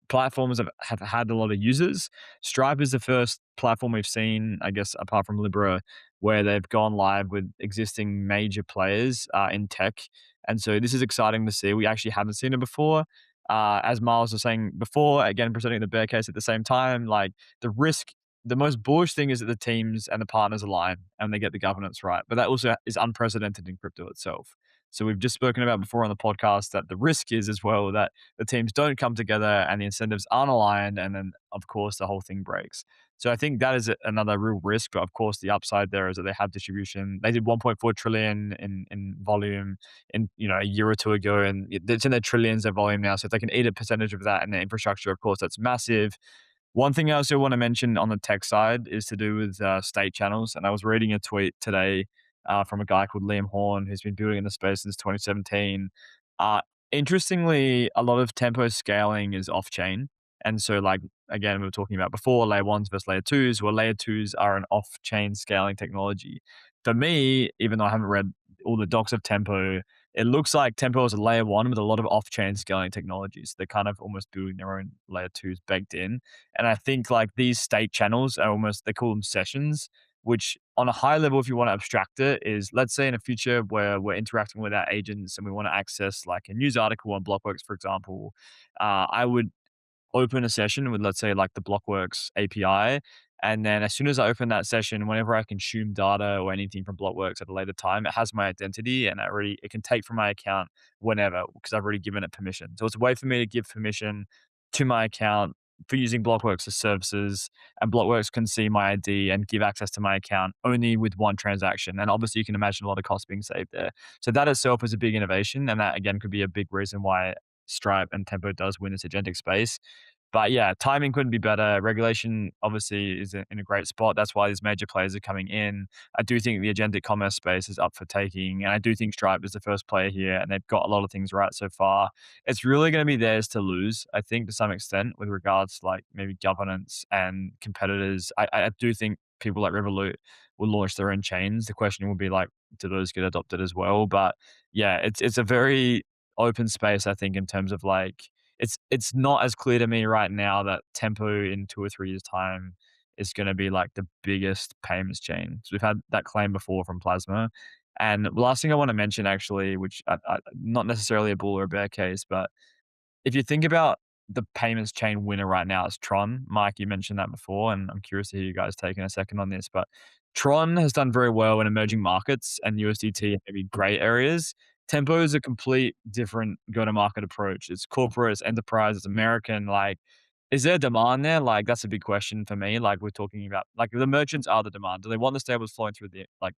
platforms that have had a lot of users. Stripe is the first platform we've seen, I guess, apart from Libra, where they've gone live with existing major players in tech. And so this is exciting to see. We actually haven't seen it before. As Myles was saying before, again, presenting the bear case at the same time, like the risk, the most bullish thing is that the teams and the partners align and they get the governance right. But that also is unprecedented in crypto itself. So we've just spoken about before on the podcast that the risk is as well that the teams don't come together and the incentives aren't aligned, and then of course the whole thing breaks. So I think that is another real risk, but of course the upside there is that they have distribution. They did 1.4 trillion in volume in a year or two ago, and it's in their trillions of volume now. So if they can eat a percentage of that in the infrastructure, of course that's massive. One thing I also want to mention on the tech side is to do with state channels. And I was reading a tweet today from a guy called Liam Horn, who's been building in the space since 2017. Uh, Interestingly, a lot of tempo scaling is off chain. And so, like, again, we were talking about before layer ones versus layer twos, where layer twos are an off chain scaling technology. For me, even though I haven't read all the docs of Tempo, it looks like Tempo is a layer one with a lot of off chain scaling technologies. They're kind of almost building their own layer twos baked in. And I think like these state channels are almost, they call them sessions, which on a high level, if you want to abstract it, is let's say in a future where we're interacting with our agents and we want to access like a news article on Blockworks, for example, I would open a session with, let's say, like the Blockworks API. And then as soon as I open that session, whenever I consume data or anything from Blockworks at a later time, it has my identity and it can take from my account whenever because I've already given it permission. So it's a way for me to give permission to my account for using Blockworks as services, and Blockworks can see my ID and give access to my account only with one transaction. And obviously, you can imagine a lot of costs being saved there. So that itself is a big innovation, and that again could be a big reason why Stripe and Tempo does win this agentic space. But yeah, timing couldn't be better. Regulation obviously is in a great spot. That's why these major players are coming in. I do think the agentic commerce space is up for taking. And I do think Stripe is the first player here, and they've got a lot of things right so far. It's really going to be theirs to lose, I think, to some extent, with regards to like maybe governance and competitors. I do think people like Revolut will launch their own chains. The question will be like, do those get adopted as well? But yeah, it's a very open space, I think, in terms of like it's not as clear to me right now that Tempo in 2 or 3 years' time is gonna be, like, the biggest payments chain. So we've had that claim before from Plasma. And the last thing I wanna mention actually, which not necessarily a bull or a bear case, but if you think about the payments chain winner right now, it's Tron. Mike, you mentioned that before, and I'm curious to hear you guys taking a second on this. But Tron has done very well in emerging markets and USDT maybe gray areas. Tempo is a complete different go-to-market approach. It's corporate, it's enterprise, it's American. Like, is there demand there? Like, that's a big question for me. Like, we're talking about, like, the merchants are the demand. Do they want the stables flowing through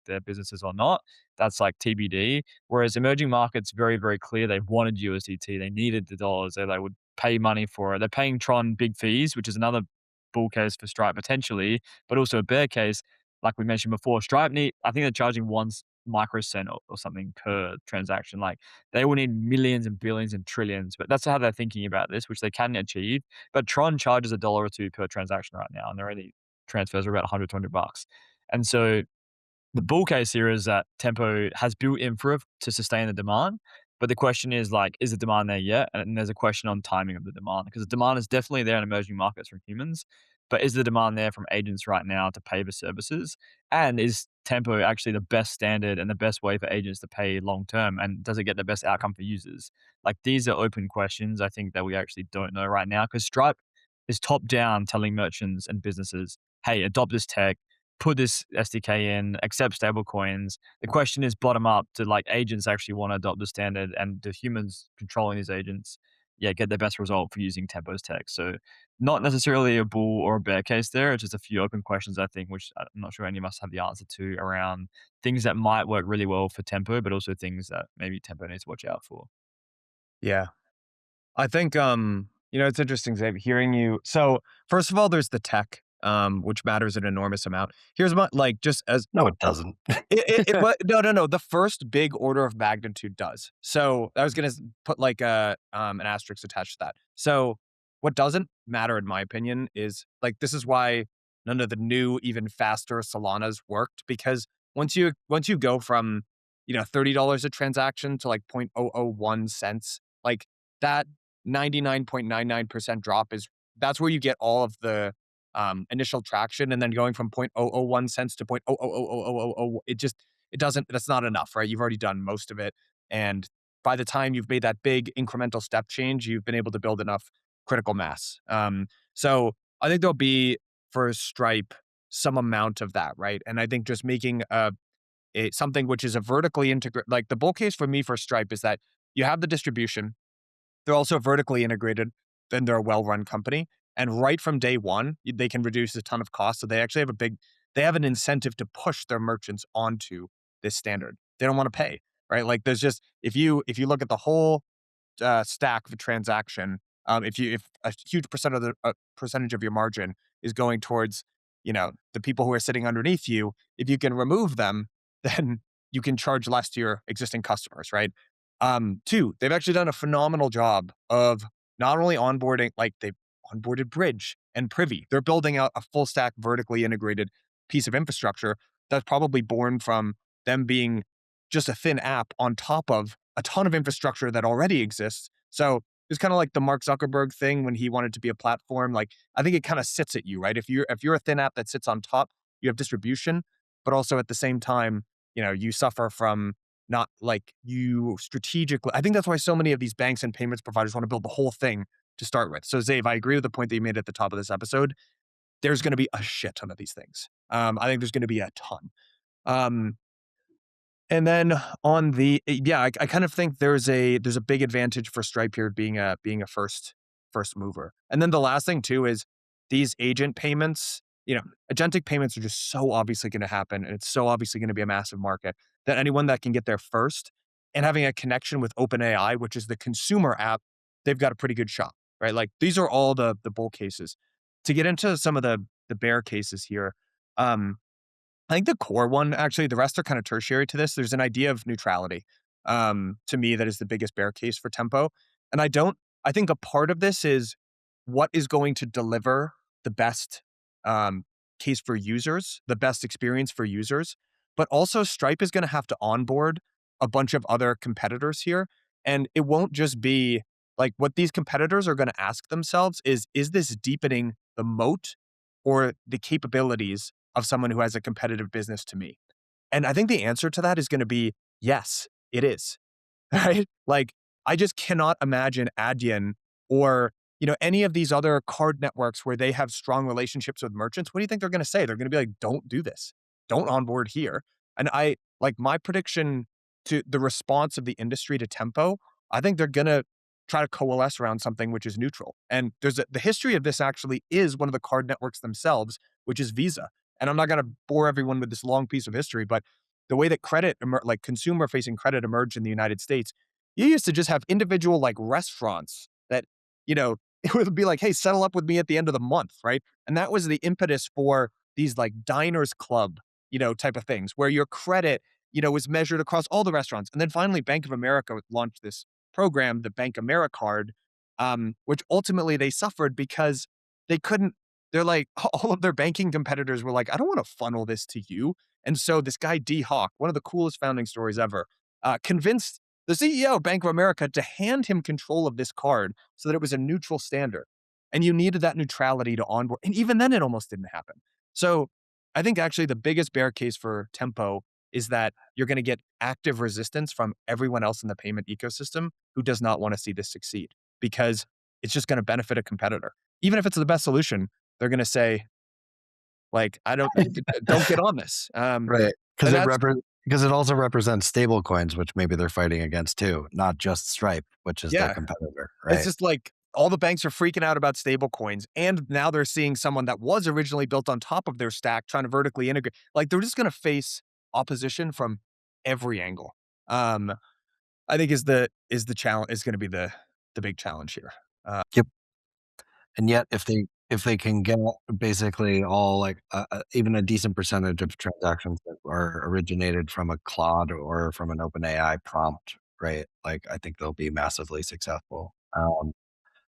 their businesses or not? That's like TBD. Whereas emerging markets, very, very clear. They wanted USDT. They needed the dollars. They would pay money for it. They're paying Tron big fees, which is another bull case for Stripe potentially, but also a bear case. Like we mentioned before, I think they're charging one micro cent or something per transaction. Like they will need millions and billions and trillions, but that's how they're thinking about this, which they can achieve. But Tron charges a dollar or two per transaction right now, and their only transfers are about 120 bucks. And so the bull case here is that Tempo has built infra to sustain the demand, but the question is like, is the demand there yet? And there's a question on timing of the demand because the demand is definitely there in emerging markets from humans, but is the demand there from agents right now to pay for services? And is Tempo actually the best standard and the best way for agents to pay long term? And does it get the best outcome for users? Like these are open questions I think that we actually don't know right now because Stripe is top down telling merchants and businesses, hey, adopt this tech, put this SDK in, accept stable coins. The question is bottom up. Do like agents actually want to adopt the standard and do humans controlling these agents, yeah, get the best result for using Tempo's tech? So not necessarily a bull or a bear case there. It's just a few open questions, I think, which I'm not sure any of us have the answer to around things that might work really well for Tempo, but also things that maybe Tempo needs to watch out for. Yeah. I think it's interesting, Xavier, hearing you. So first of all, there's the tech, which matters an enormous amount. Here's my like just as No, it doesn't. but no. The first big order of magnitude does. So I was gonna put like a an asterisk attached to that. So what doesn't matter, in my opinion, is like this is why none of the new, even faster Solanas worked because once you go from $30 a transaction to like 0.001 cents, like that 99.99% drop is that's where you get all of the initial traction, and then going from 0.001 cents to 0.0000000, it doesn't, that's not enough, right? You've already done most of it, and by the time you've made that big incremental step change, you've been able to build enough critical mass. So I think there'll be for Stripe some amount of that, right? And I think just making something which is a vertically integrated, like the bull case for me for Stripe is that you have the distribution, they're also vertically integrated, then they're a well-run company. And right from day one, they can reduce a ton of costs. So they actually have they have an incentive to push their merchants onto this standard. They don't want to pay, right? Like there's just, if you look at the whole stack of a transaction, If a huge percentage of your margin is going towards, the people who are sitting underneath you, if you can remove them, then you can charge less to your existing customers, right? Two, they've actually done a phenomenal job of not only onboarding, like they've onboarded Bridge and Privy. They're building out a full stack vertically integrated piece of infrastructure that's probably born from them being just a thin app on top of a ton of infrastructure that already exists. So it's kind of like the Mark Zuckerberg thing when he wanted to be a platform. Like I think it kind of sits at you, right? If you're a thin app that sits on top, you have distribution, but also at the same time, you suffer from not like you strategically. I think that's why so many of these banks and payments providers want to build the whole thing to start with. So Zave, I agree with the point that you made at the top of this episode. There's going to be a shit ton of these things. I think there's going to be a ton. Um, and then on the yeah, I kind of think there's a big advantage for Stripe here being a first mover. And then the last thing too is these agent payments, agentic payments are just so obviously going to happen, and it's so obviously going to be a massive market that anyone that can get there first and having a connection with OpenAI, which is the consumer app, they've got a pretty good shot, right? Like these are all the bull cases. To get into some of the bear cases here, um, I think the core one, actually, the rest are kind of tertiary to this. There's an idea of neutrality, to me, that is the biggest bear case for Tempo. And I think a part of this is what is going to deliver the best um, case for users, the best experience for users. But also, Stripe is going to have to onboard a bunch of other competitors here. And it won't just be like what these competitors are going to ask themselves is this deepening the moat or the capabilities of someone who has a competitive business to me? And I think the answer to that is going to be yes, it is. Right? Like, I just cannot imagine Adyen or, any of these other card networks where they have strong relationships with merchants. What do you think they're going to say? They're going to be like, don't do this. Don't onboard here. And I like my prediction to the response of the industry to Tempo. I think they're going to try to coalesce around something which is neutral. And the history of this actually is one of the card networks themselves, which is Visa. And I'm not going to bore everyone with this long piece of history, but the way that like consumer facing credit emerged in the United States, you used to just have individual like restaurants that, it would be like, hey, settle up with me at the end of the month, right? And that was the impetus for these like diners club, type of things where your credit, was measured across all the restaurants. And then finally, Bank of America launched this program, the Bank Americard, which ultimately they suffered because they couldn't, they're like, all of their banking competitors were like, I don't want to funnel this to you. And so this guy, D Hawk, one of the coolest founding stories ever, convinced the CEO of Bank of America to hand him control of this card so that it was a neutral standard. And you needed that neutrality to onboard. And even then, it almost didn't happen. So I think actually the biggest bear case for Tempo is that you're going to get active resistance from everyone else in the payment ecosystem who does not want to see this succeed because it's just going to benefit a competitor. Even if it's the best solution, they're going to say, like, I don't get on this. Right. And Because that's, because it also represents stable coins, which maybe they're fighting against too, not just Stripe, which is their yeah, competitor, it's right? just like all the banks are freaking out about stable coins. And now they're seeing someone that was originally built on top of their stack trying to vertically integrate. Like they're just going to face opposition from every angle. Um, I think is the challenge is going to be the big challenge here. Yep. And yet, if they can get basically all like even a decent percentage of transactions that are originated from a Claude or from an OpenAI prompt, right? Like I think they'll be massively successful.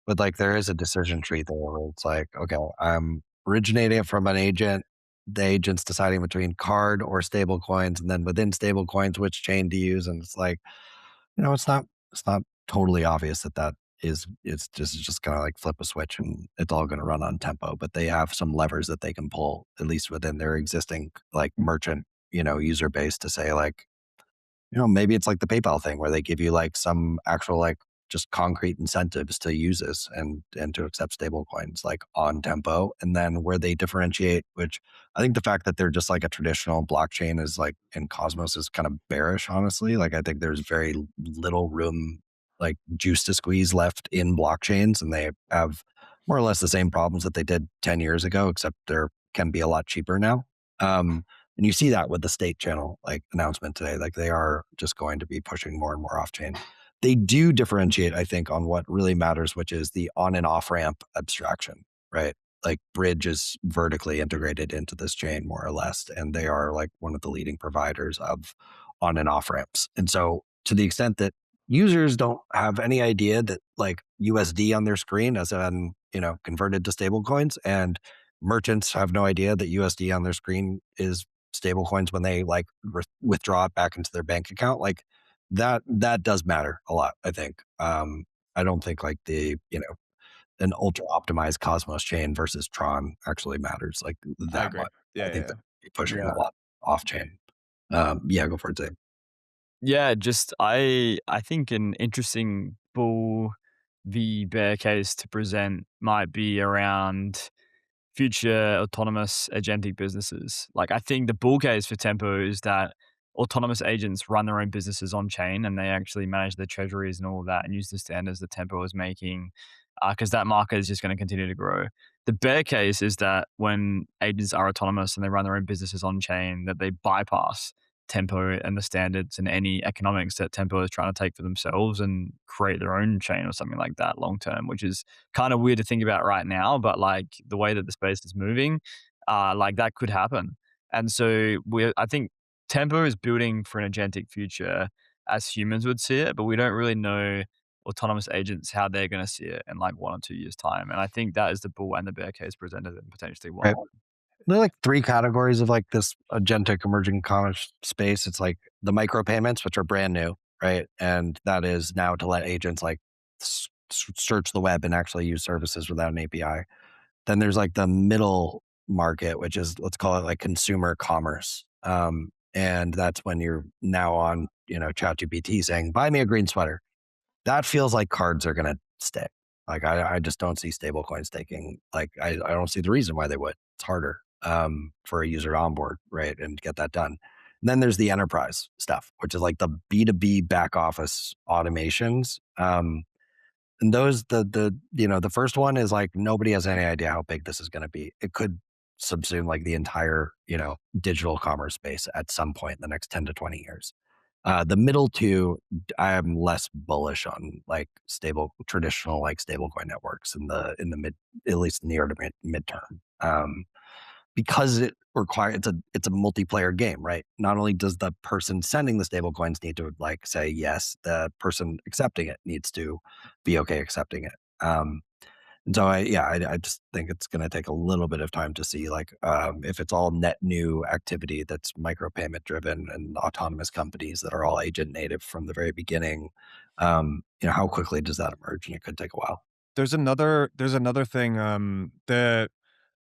But like there is a decision tree there where it's like, okay, I'm originating it from an agent. The agent's deciding between card or stable coins, and then within stable coins, which chain to use. And it's like, it's not totally obvious that it's just gonna like flip a switch and it's all gonna run on tempo. But they have some levers that they can pull, at least within their existing like merchant, user base to say like, maybe it's like the PayPal thing where they give you like some actual like just concrete incentives to use this and to accept stable coins like on tempo. And then where they differentiate, which I think the fact that they're just like a traditional blockchain is like in Cosmos is kind of bearish, honestly. Like I think there's very little room, like juice to squeeze left in blockchains, and they have more or less the same problems that they did 10 years ago, except they're can be a lot cheaper now. And you see that with the state channel like announcement today, like they are just going to be pushing more and more off chain. they do differentiate, I think, on what really matters, which is the on and off ramp abstraction, right? Like Bridge is vertically integrated into this chain more or less, and they are like one of the leading providers of on and off ramps. And so to the extent that users don't have any idea that like USD on their screen as in, converted to stable coins, and merchants have no idea that USD on their screen is stable coins when they like withdraw it back into their bank account, like that does matter a lot, I think. I don't think like an ultra optimized Cosmos chain versus Tron actually matters like I that agree. much. Yeah, I yeah, think yeah. that pushing Yeah. a lot off chain. Yeah, go for it, Zane. Yeah, just I think an interesting bull v bear case to present might be around future autonomous agentic businesses. Like, I think the bull case for Tempo is that autonomous agents run their own businesses on chain and they actually manage their treasuries and all of that and use the standards that Tempo is making, because that market is just going to continue to grow. The bear case is that when agents are autonomous and they run their own businesses on chain, that they bypass Tempo and the standards and any economics that Tempo is trying to take for themselves and create their own chain or something like that long term, which is kind of weird to think about right now, but like the way that the space is moving, like that could happen. And so I think Tempo is building for an agentic future as humans would see it, but we don't really know autonomous agents how they're going to see it in like 1 or 2 years time. And I think that is the bull and the bear case presented in potentially one. Right. There are like three categories of like this agentic emerging commerce space. It's like the micropayments, which are brand new, right? And that is now to let agents like search the web and actually use services without an API. Then there's like the middle market, which is, let's call it like consumer commerce. And that's when you're now on, ChatGPT saying, buy me a green sweater. That feels like cards are going to stick. Like I just don't see stablecoin staking. Like I don't see the reason why they would. It's harder for a user to onboard, right, and get that done. And then there's the enterprise stuff, which is like the B2B back office automations. And those the first one is like nobody has any idea how big this is going to be. It could subsume like the entire digital commerce space at some point in the next 10 to 20 years. The middle two, I'm less bullish on like traditional like stablecoin networks in the mid, at least near to midterm. Because it's a multiplayer game, right? Not only does the person sending the stable coins need to like say yes, the person accepting it needs to be okay accepting it. And so I just think it's going to take a little bit of time to see like if it's all net new activity that's micropayment driven and autonomous companies that are all agent native from the very beginning. How quickly does that emerge? And it could take a while. There's another thing. The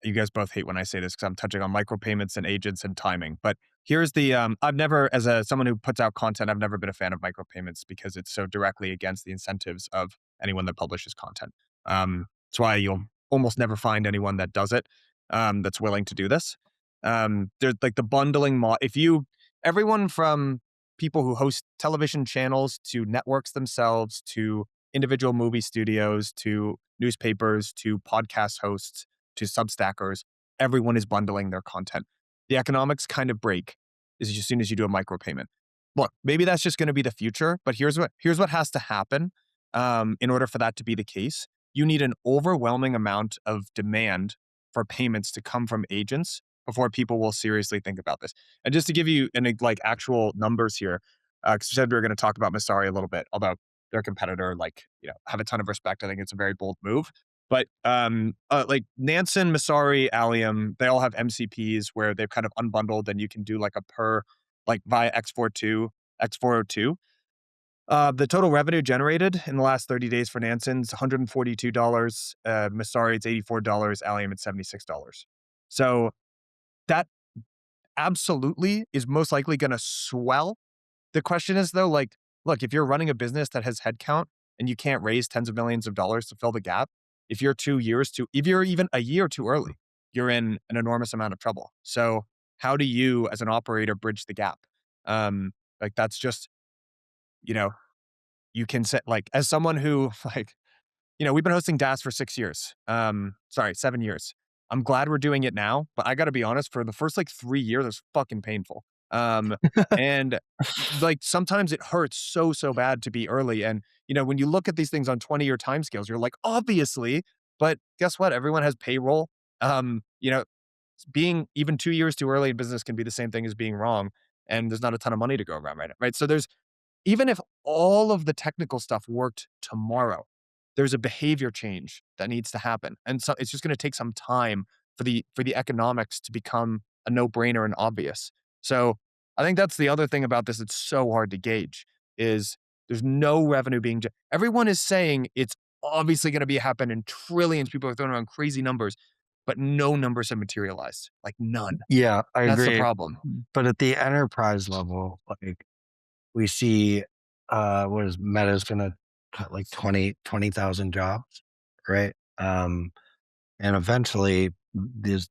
You guys both hate when I say this because I'm touching on micropayments and agents and timing. But here's the I've never, as someone who puts out content, I've never been a fan of micropayments because it's so directly against the incentives of anyone that publishes content. That's why you'll almost never find anyone that does it, that's willing to do this. There's like the bundling if you everyone from people who host television channels to networks themselves to individual movie studios to newspapers to podcast hosts to Substackers, everyone is bundling their content. The economics kind of break as soon as you do a micropayment. Look, maybe that's just going to be the future, but here's what has to happen in order for that to be the case. You need an overwhelming amount of demand for payments to come from agents before people will seriously think about this. And just to give you like actual numbers here, because we said we were going to talk about Masari a little bit, although their competitor, like, have a ton of respect. I think it's a very bold move. But like Nansen, Masari, Allium, they all have MCPs where they've kind of unbundled and you can do like a per, like via X402. The total revenue generated in the last 30 days for Nansen's $142. Masari, it's $84. Allium, it's $76. So that absolutely is most likely going to swell. The question is though, like, look, if you're running a business that has headcount and you can't raise tens of millions of dollars to fill the gap, if you're if you're even a year too early, you're in an enormous amount of trouble. So how do you as an operator bridge the gap? Like that's just, you know, you can say like, as someone who like, we've been hosting DAS for 6 years. Sorry, 7 years. I'm glad we're doing it now, but I got to be honest, for the first like 3 years, it's fucking painful. Um, and like sometimes it hurts so bad to be early. And when you look at these things on 20-year timescales, you're like, obviously, but guess what? Everyone has payroll. Being even 2 years too early in business can be the same thing as being wrong. And there's not a ton of money to go around right now. Right. So there's even if all of the technical stuff worked tomorrow, there's a behavior change that needs to happen. And so it's just going to take some time for the economics to become a no-brainer and obvious. So I think that's the other thing about this. It's so hard to gauge is there's no revenue everyone is saying it's obviously going to be happen in trillions. People are throwing around crazy numbers, but no numbers have materialized. Like none. Yeah, I That's the agree. problem. But at the enterprise level, like we see, what is Meta's going to cut like 20,000 jobs, right? And eventually,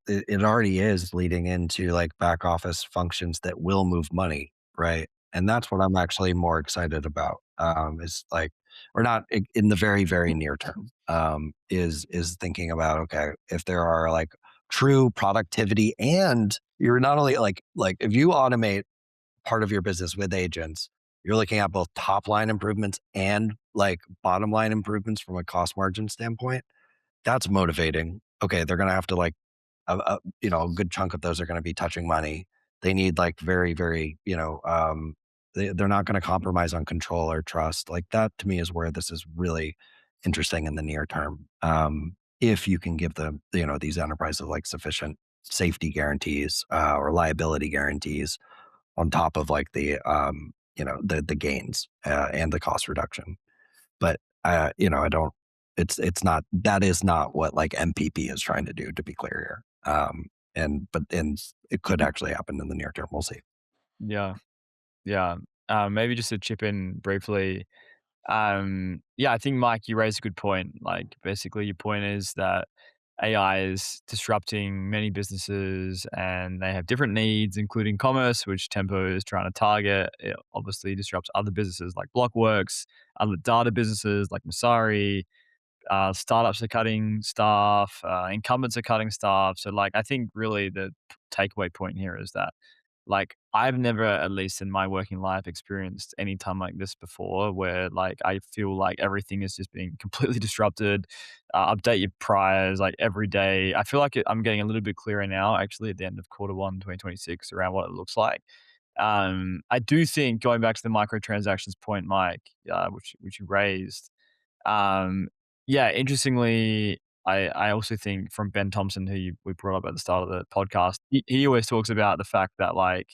it already is leading into like back office functions that will move money, right? And that's what I'm actually more excited about. Is like, or not in the very near term. Is thinking about, okay, if there are like true productivity, and you're not only like if you automate part of your business with agents, you're looking at both top line improvements and like bottom line improvements from a cost margin standpoint. That's motivating. Okay, they're gonna have to like a good chunk of those are gonna be touching money. They need like very, they're not gonna compromise on control or trust. Like that to me is where this is really interesting in the near term. If you can give them, these enterprises like sufficient safety guarantees or liability guarantees on top of like the gains and the cost reduction. But I don't. It's not, that is not what like MPP is trying to do. To be clear here, and it could actually happen in the near term. We'll see. Yeah, yeah. Maybe just to chip in briefly. Yeah, I think Mike, you raised a good point. Like, basically, your point is that AI is disrupting many businesses, and they have different needs, including commerce, which Tempo is trying to target. It obviously disrupts other businesses like Blockworks, other data businesses like Masari. Startups are cutting staff, incumbents are cutting staff. So, like, I think really the takeaway point here is that, like, I've never, at least in my working life, experienced any time like this before, where like I feel like everything is just being completely disrupted. Update your priors like every day. I feel like I'm getting a little bit clearer now, actually, at the end of Q1 2026, around what it looks like. I do think, going back to the microtransactions point, Mike, which you raised, um, yeah, interestingly, I also think, from Ben Thompson, who we brought up at the start of the podcast, he always talks about the fact that like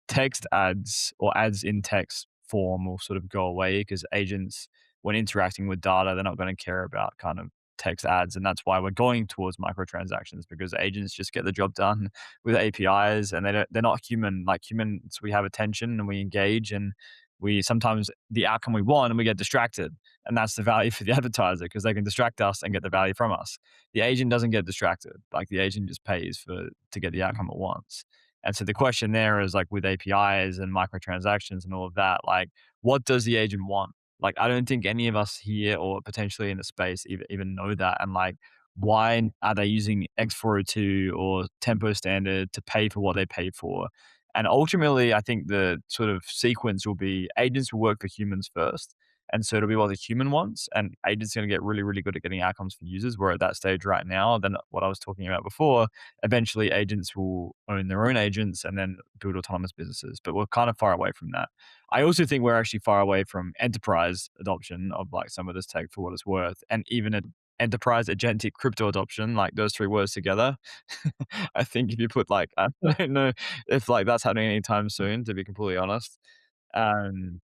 text ads or ads in text form will sort of go away because agents, when interacting with data, they're not going to care about kind of text ads, and that's why we're going towards microtransactions, because agents just get the job done with APIs, and they're not human. Like humans, we have attention and we engage, and we sometimes the outcome we want, and we get distracted, and that's the value for the advertiser, because they can distract us and get the value from us. The agent doesn't get distracted. Like, the agent just pays to get the outcome it wants. And so the question there is, like, with APIs and microtransactions and all of that, like, what does the agent want? Like, I don't think any of us here or potentially in the space even know that. And like, why are they using X402 or Tempo Standard to pay for what they pay for? And ultimately, I think the sort of sequence will be agents will work for humans first. And so it'll be what the human wants, and agents are going to get really good at getting outcomes for users. We're at that stage right now. Then what I was talking about before, eventually agents will own their own agents and then build autonomous businesses. But we're kind of far away from that. I also think we're actually far away from enterprise adoption of like some of this tech, for what it's worth, and even enterprise agentic crypto adoption, like those three words together. I think if you put like, I don't know if like that's happening anytime soon, to be completely honest. Um,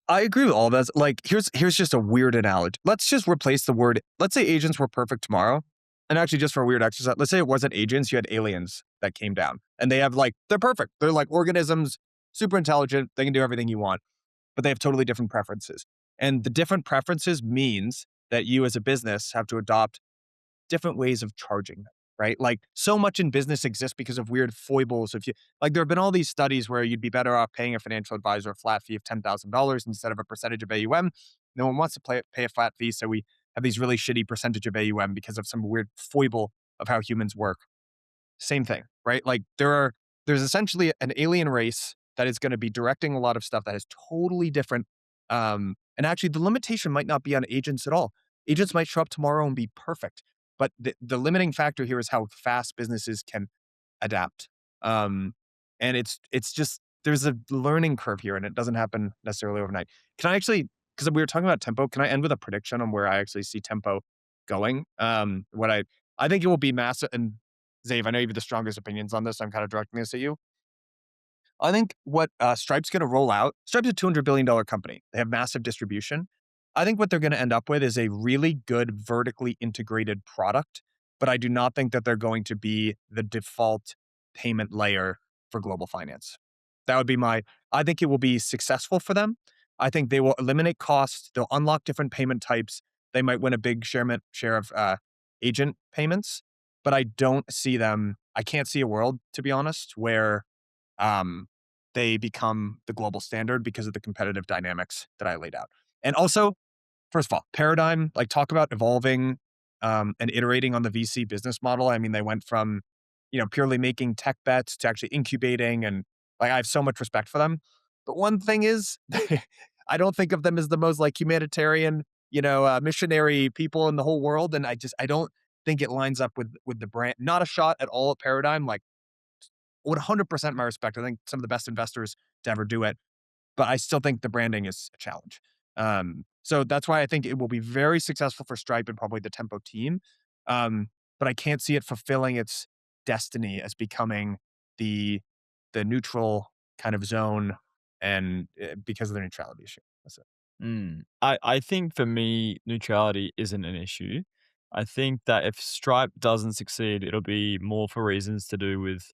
I agree with all that. Like, here's just a weird analogy. Let's just replace the word. Let's say agents were perfect tomorrow, and actually, just for a weird exercise, let's say it wasn't agents. You had aliens that came down, and they're perfect. They're like organisms, super intelligent. They can do everything you want, but they have totally different preferences. And the different preferences means that you, as a business, have to adopt different ways of charging them, right? Like, so much in business exists because of weird foibles. If you like, there have been all these studies where you'd be better off paying a financial advisor a flat fee of $10,000 instead of a percentage of AUM. No one wants to pay a flat fee, so we have these really shitty percentage of AUM because of some weird foible of how humans work. Same thing, right? Like, there are there's essentially an alien race that is going to be directing a lot of stuff that is totally different. And actually, the limitation might not be on agents at all. Agents might show up tomorrow and be perfect. But the limiting factor here is how fast businesses can adapt. Um, and it's just there's a learning curve here, and it doesn't happen necessarily overnight. Can I actually, because we were talking about tempo, can I end with a prediction on where I actually see tempo going? What I think it will be massive. And Zave, I know you have the strongest opinions on this. I'm kind of directing this at you. I think what Stripe's going to roll out. Stripe's a $200 billion company. They have massive distribution. I think what they're going to end up with is a really good vertically integrated product, but I do not think that they're going to be the default payment layer for global finance. That would be my. I think it will be successful for them. I think they will eliminate costs. They'll unlock different payment types. They might win a big share of agent payments, but I don't see them. I can't see a world, to be honest, where um, they become the global standard because of the competitive dynamics that I laid out. And also, first of all, paradigm, like talk about evolving and iterating on the VC business model. I mean, they went from, purely making tech bets to actually incubating. And like, I have so much respect for them. But one thing is, I don't think of them as the most like humanitarian, missionary people in the whole world. And I don't think it lines up with the brand. Not a shot at all at paradigm. Like 100% my respect. I think some of the best investors to ever do it, but I still think the branding is a challenge. So that's why I think it will be very successful for Stripe and probably the Tempo team. Um, but I can't see it fulfilling its destiny as becoming the the neutral kind of zone, and because of the neutrality issue. That's it. I think for me, neutrality isn't an issue. I think that if Stripe doesn't succeed, it'll be more for reasons to do with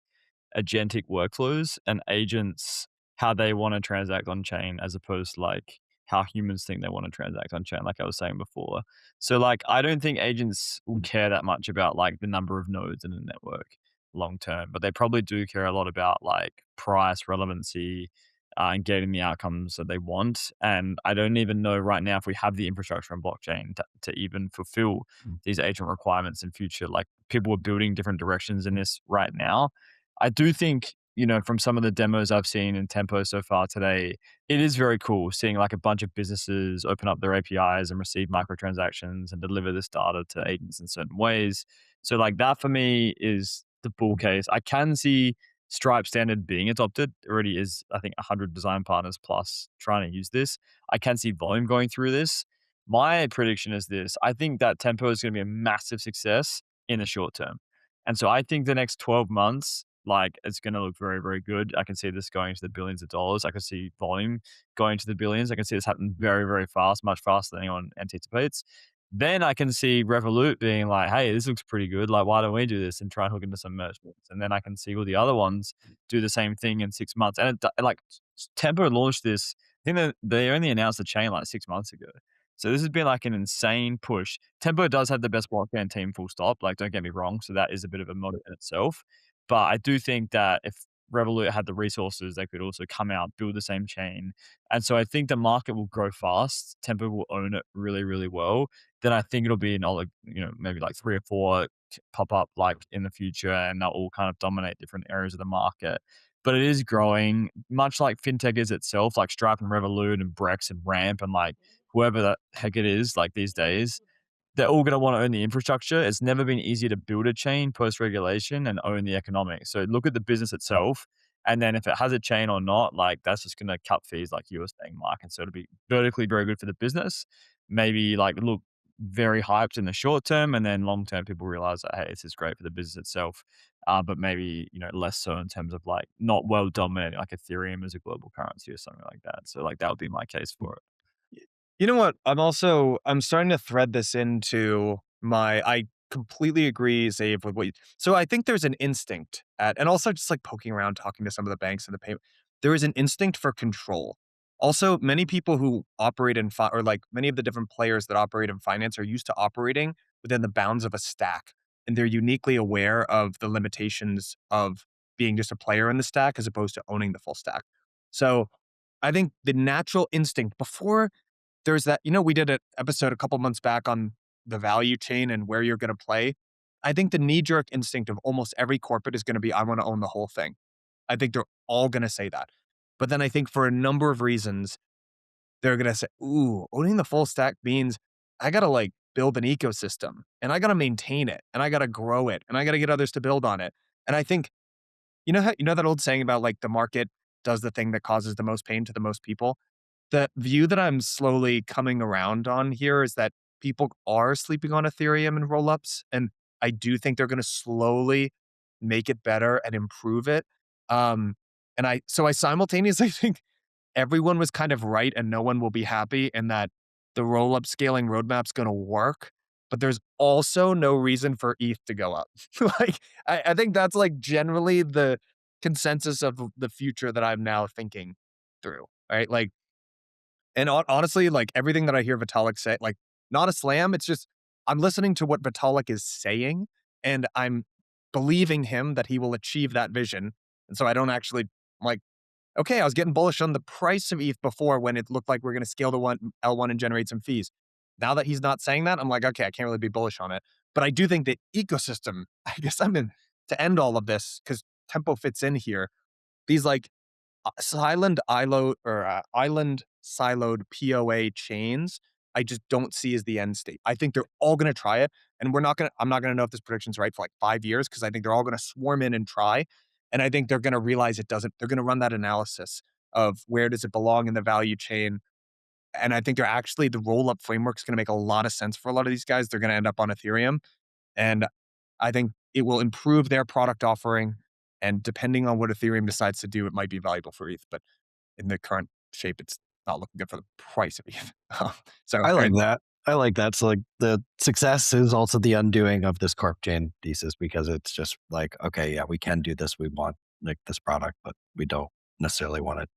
agentic workflows and agents, how they want to transact on chain as opposed to like how humans think they want to transact on chain, like I was saying before. So like I don't think agents will care that much about like the number of nodes in a network long term, but they probably do care a lot about like price, relevancy, and getting the outcomes that they want. And I don't even know right now if we have the infrastructure and blockchain to even fulfill these agent requirements in future. Like people are building different directions in this right now. I do think, from some of the demos I've seen in Tempo so far today, it is very cool seeing like a bunch of businesses open up their APIs and receive microtransactions and deliver this data to agents in certain ways. So like that for me is the bull case. I can see Stripe standard being adopted. There already is, I think, 100 design partners plus trying to use this. I can see volume going through this. My prediction is this. I think that Tempo is going to be a massive success in the short term. And so I think the next 12 months, like it's going to look very, very good. I can see this going to the billions of dollars. I can see volume going to the billions. I can see this happen very, very fast, much faster than anyone anticipates. Then I can see Revolut being like, hey, this looks pretty good. Like, why don't we do this and try and hook into some merchants? And then I can see all the other ones do the same thing in 6 months. And like Tempo launched this, I think they only announced the chain like 6 months ago. So this has been like an insane push. Tempo does have the best blockchain team, full stop. Like, don't get me wrong. So that is a bit of a moat in itself. But I do think that if Revolut had the resources, they could also come out, build the same chain. And so I think the market will grow fast. Tempo will own it really, really well. Then I think it'll be another, maybe like three or four pop up like in the future, and they'll all kind of dominate different areas of the market. But it is growing, much like fintech is itself, like Stripe and Revolut and Brex and Ramp and like whoever the heck it is, like these days they're all going to want to own the infrastructure. It's never been easier to build a chain post regulation and own the economics. So look at the business itself. And then if it has a chain or not, like that's just going to cut fees, like you were saying, Mike. And so it'll be vertically very good for the business. Maybe like look very hyped in the short term. And then long term, people realize that, hey, this is great for the business itself. But maybe, less so in terms of like not well dominating like Ethereum as a global currency or something like that. So like that would be my case for it. You know what? I'm starting to thread this into I completely agree, Zabe, with what you, so I think there's an instinct and also just like poking around, talking to some of the banks and the payment, there is an instinct for control. Also, many people who operate or like many of the different players that operate in finance are used to operating within the bounds of a stack. And they're uniquely aware of the limitations of being just a player in the stack as opposed to owning the full stack. So I think the natural instinct before there's that, we did an episode a couple months back on the value chain and where you're going to play. I think the knee jerk instinct of almost every corporate is going to be, I want to own the whole thing. I think they're all going to say that. But then I think for a number of reasons, they're going to say, ooh, owning the full stack means I got to like build an ecosystem and I got to maintain it and I got to grow it and I got to get others to build on it. And I think, you know that old saying about like the market does the thing that causes the most pain to the most people? The view that I'm slowly coming around on here is that people are sleeping on Ethereum and rollups, and I do think they're gonna slowly make it better and improve it. Um, and I simultaneously think everyone was kind of right and no one will be happy, and that the roll-up scaling roadmap's gonna work, but there's also no reason for ETH to go up. Like, I think that's, like, generally the consensus of the future that I'm now thinking through, right? Like, and honestly, like everything that I hear Vitalik say, like not a slam. It's just I'm listening to what Vitalik is saying, and I'm believing him that he will achieve that vision. And so I don't actually like. Okay, I was getting bullish on the price of ETH before when it looked like we're going to scale to one L1 and generate some fees. Now that he's not saying that, I'm like, okay, I can't really be bullish on it. But I do think the ecosystem. I guess I'm in to end all of this because Tempo fits in here. These like island siloed POA chains, I just don't see as the end state. I think they're all going to try it, and I'm not going to know if this prediction's right for like 5 years because I think they're all going to swarm in and try, and I think they're going to realize it doesn't. They're going to run that analysis of where does it belong in the value chain, and I think they're actually the roll up framework is going to make a lot of sense for a lot of these guys. They're going to end up on Ethereum, and I think it will improve their product offering. And depending on what Ethereum decides to do, it might be valuable for ETH. But in the current shape, it's not looking good for the price of ETH. So, I like and that. I like that. So like the success is also the undoing of this corp chain thesis because it's just like, okay, yeah, we can do this. We want like this product, but we don't necessarily want it.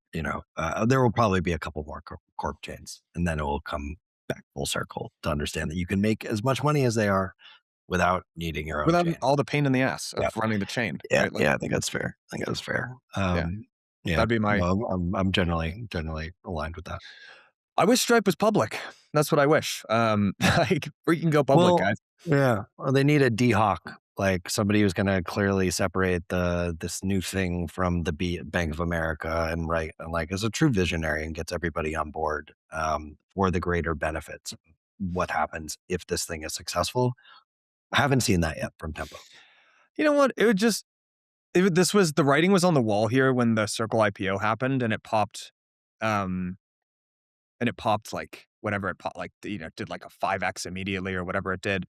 There will probably be a couple more corp chains, and then it will come back full circle to understand that you can make as much money as they are without needing your own without chain. all the pain in the ass Yeah, of running the chain, yeah, right? Like, yeah. I think that's fair. I think that's fair. yeah, Yeah. that'd be my. Well, I'm generally aligned with that. I wish Stripe was public. That's what I wish. Like freaking go public, Well, guys. yeah. Well, they need a D-Hawk, like somebody who's going to clearly separate this new thing from the Bank of America and like is a true visionary and gets everybody on board for the greater benefits. What happens if this thing is successful? I haven't seen that yet from Tempo. You know what? This was the writing was on the wall here when the Circle IPO happened, and it popped. And it popped like whatever it popped, like, did like a 5x immediately or whatever it did.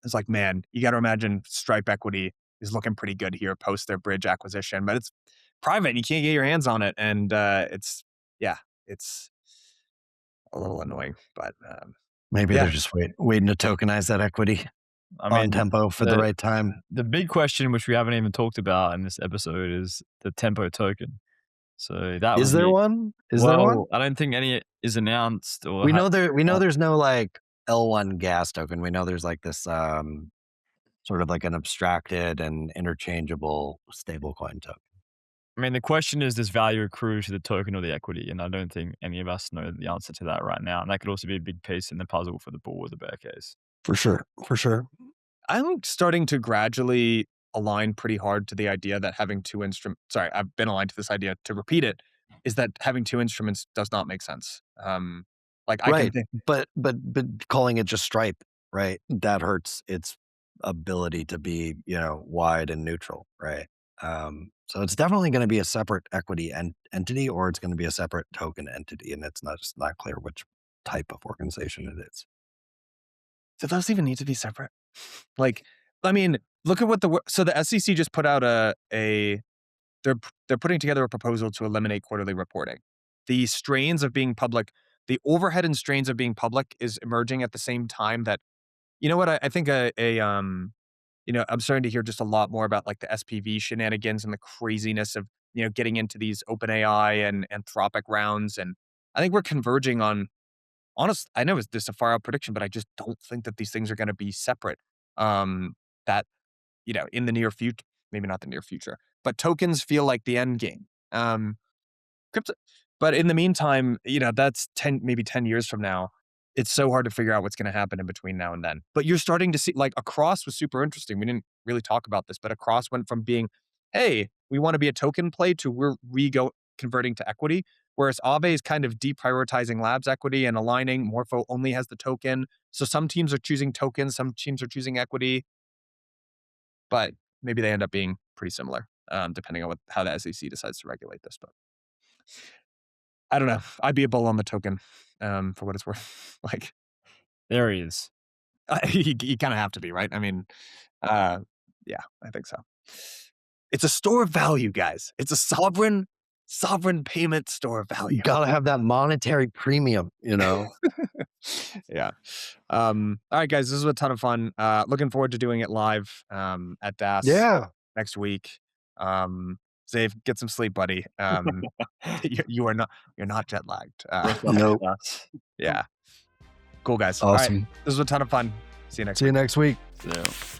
It's like, man, you got to imagine Stripe equity is looking pretty good here post their bridge acquisition, but it's private and you can't get your hands on it. And yeah, it's a little annoying, but Maybe they're yeah. just waiting to tokenize that equity I on mean, Tempo for the right time. the big question, which we haven't even talked about in this episode, is the Tempo token. So that Is would there be one? Is there one? well, I don't think any is announced or We know there's no like L1 gas token. We know there's like this sort of like an abstracted and interchangeable stablecoin token. I mean, the question is, does value accrue to the token or the equity? And I don't think any of us know the answer to that right now. And that could also be a big piece in the puzzle for the bull or the bear case. For sure. For sure. I'm starting to gradually align pretty hard to the idea that having two instruments, sorry, I've been aligned to this idea to repeat it, is that having two instruments does not make sense. Like I can Right. think, But calling it just Stripe, right? That hurts its ability to be, wide and neutral, right? So it's definitely going to be a separate equity entity, or it's going to be a separate token entity, and it's not clear which type of organization it is. do those even need to be separate? Like, I mean, look at what so the SEC just put out they're putting together a proposal to eliminate quarterly reporting. The strains of being public, the overhead and strains of being public is emerging at the same time that, you know what, I think I'm starting to hear just a lot more about like the SPV shenanigans and the craziness of, getting into these OpenAI and Anthropic rounds. And I think we're converging on I know this is a far out prediction, but I just don't think that these things are going to be separate. That, in the near future, maybe not the near future, but tokens feel like the end game. Crypto, but in the meantime, that's maybe 10 years from now. It's so hard to figure out what's going to happen in between now and then. But you're starting to see, like, Across was super interesting. We didn't really talk about this, but Across went from being, hey, we want to be a token play to we're converting to equity. Whereas Aave is kind of deprioritizing labs equity and aligning. Morpho only has the token. So some teams are choosing tokens, some teams are choosing equity, but maybe they end up being pretty similar, depending on how the SEC decides to regulate this. But I don't know. I'd be a bull on the token, for what it's worth. Like, There he is. you kind of have to be, right? I mean, yeah, I think so. It's a store of value, guys. It's a sovereign payment store of value. You gotta have that monetary premium, you know? Yeah. All right, guys, this was a ton of fun. Looking forward to doing it live at DAS Yeah. next week. Zave, get some sleep, buddy. You're not jet lagged. Nope. Yeah. Cool, guys. All right. Awesome. This was a ton of fun. See you next See week. you next week. So.